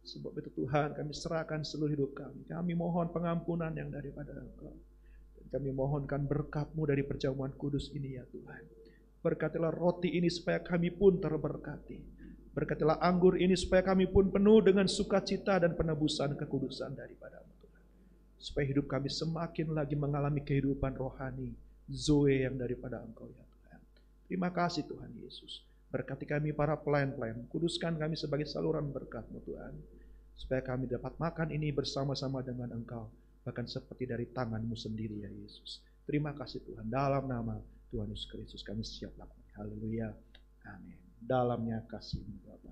Sebab itu Tuhan, kami serahkan seluruh hidup kami. Kami mohon pengampunan yang daripada Engkau. Dan kami mohonkan berkat-Mu dari perjamuan kudus ini ya Tuhan. Berkatilah roti ini supaya kami pun terberkati. Berkatilah anggur ini supaya kami pun penuh dengan sukacita dan penebusan kekudusan daripada-Mu Tuhan. Supaya hidup kami semakin lagi mengalami kehidupan rohani, zoe yang daripada Engkau ya Tuhan. Terima kasih Tuhan Yesus. Berkati kami para pelayan-pelayan. Kuduskan kami sebagai saluran berkat-Mu Tuhan. Supaya kami dapat makan ini bersama-sama dengan Engkau. Bahkan seperti dari tangan-Mu sendiri ya Yesus. Terima kasih Tuhan. Dalam nama Tuhan Yesus Kristus kami siap lakukan. Haleluya. Amin. Dalamnya kasih-Mu Bapa.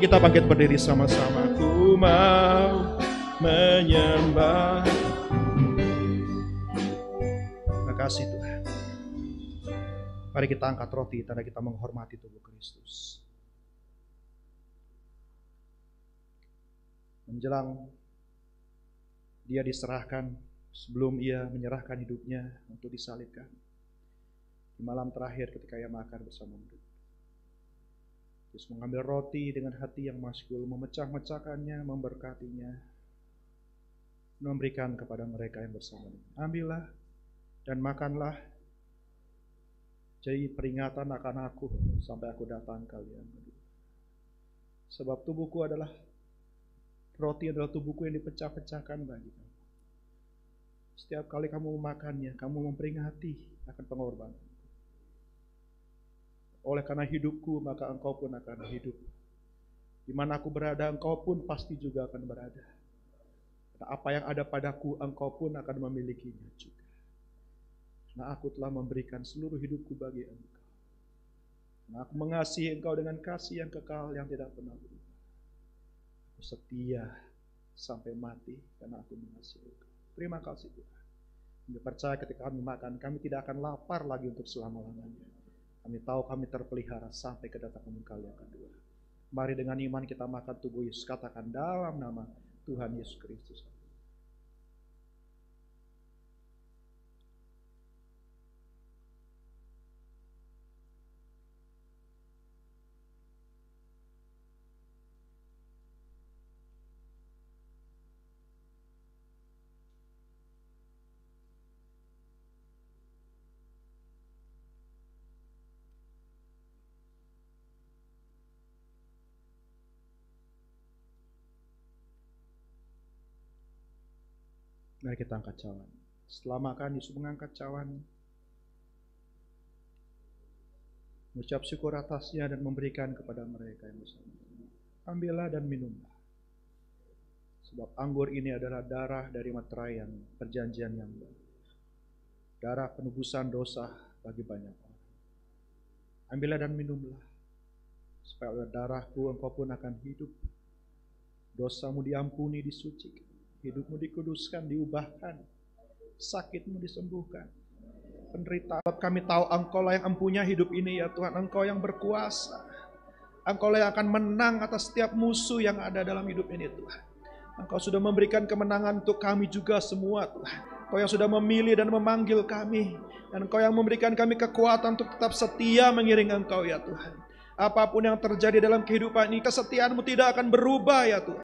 Mari kita bangkit berdiri sama-sama. Ku mau menyembah. Terima kasih Tuhan. Mari kita angkat roti tanda kita menghormati tubuh Kristus. Menjelang dia diserahkan, sebelum ia menyerahkan hidupnya untuk disalibkan, di malam terakhir ketika ia makan bersama murid, Yesus mengambil roti dengan hati yang masyhur, memecah-mecahkannya, memberkatinya, memberikan kepada mereka yang bersamanya. Ambillah dan makanlah, jadi peringatan akan aku sampai aku datang kalian. Sebab tubuhku adalah roti, adalah tubuhku yang dipecah-pecahkan bagi kamu. Setiap kali kamu memakannya, kamu memperingati akan pengorbanan. Oleh karena hidupku, maka engkau pun akan hidup. Di mana aku berada, engkau pun pasti juga akan berada. Karena apa yang ada padaku, engkau pun akan memilikinya juga. Karena aku telah memberikan seluruh hidupku bagi engkau. Karena aku mengasihi engkau dengan kasih yang kekal yang tidak pernah berubah. Aku setia sampai mati karena aku mengasihi engkau. Terima kasih Tuhan. Kami percaya ketika kami makan, kami tidak akan lapar lagi untuk selama-lamanya. Kami tahu kami terpelihara sampai kedatangan Engkau yang kedua. Mari dengan iman kita makan tubuh Yesus. Katakan dalam nama Tuhan Yesus Kristus. Mari kita angkat cawan. Setelah makan, Yesus mengangkat cawan, mengucap syukur atasnya dan memberikan kepada mereka yang bersama. Ambillah dan minumlah. Sebab anggur ini adalah darah dari meterai yang perjanjian yang baru. Darah penebusan dosa bagi banyak orang. Ambillah dan minumlah. Supaya oleh darahku engkau pun akan hidup. Dosamu diampuni, disucikan. Hidupmu dikuduskan, diubahkan. Sakitmu disembuhkan. Penderitaan kami tahu engkau lah yang empunya hidup ini ya Tuhan. Engkau yang berkuasa. Engkau lah yang akan menang atas setiap musuh yang ada dalam hidup ini Tuhan. Engkau sudah memberikan kemenangan untuk kami juga semua Tuhan. Engkau yang sudah memilih dan memanggil kami. Dan Engkau yang memberikan kami kekuatan untuk tetap setia mengiring Engkau ya Tuhan. Apapun yang terjadi dalam kehidupan ini, kesetiaanmu tidak akan berubah ya Tuhan.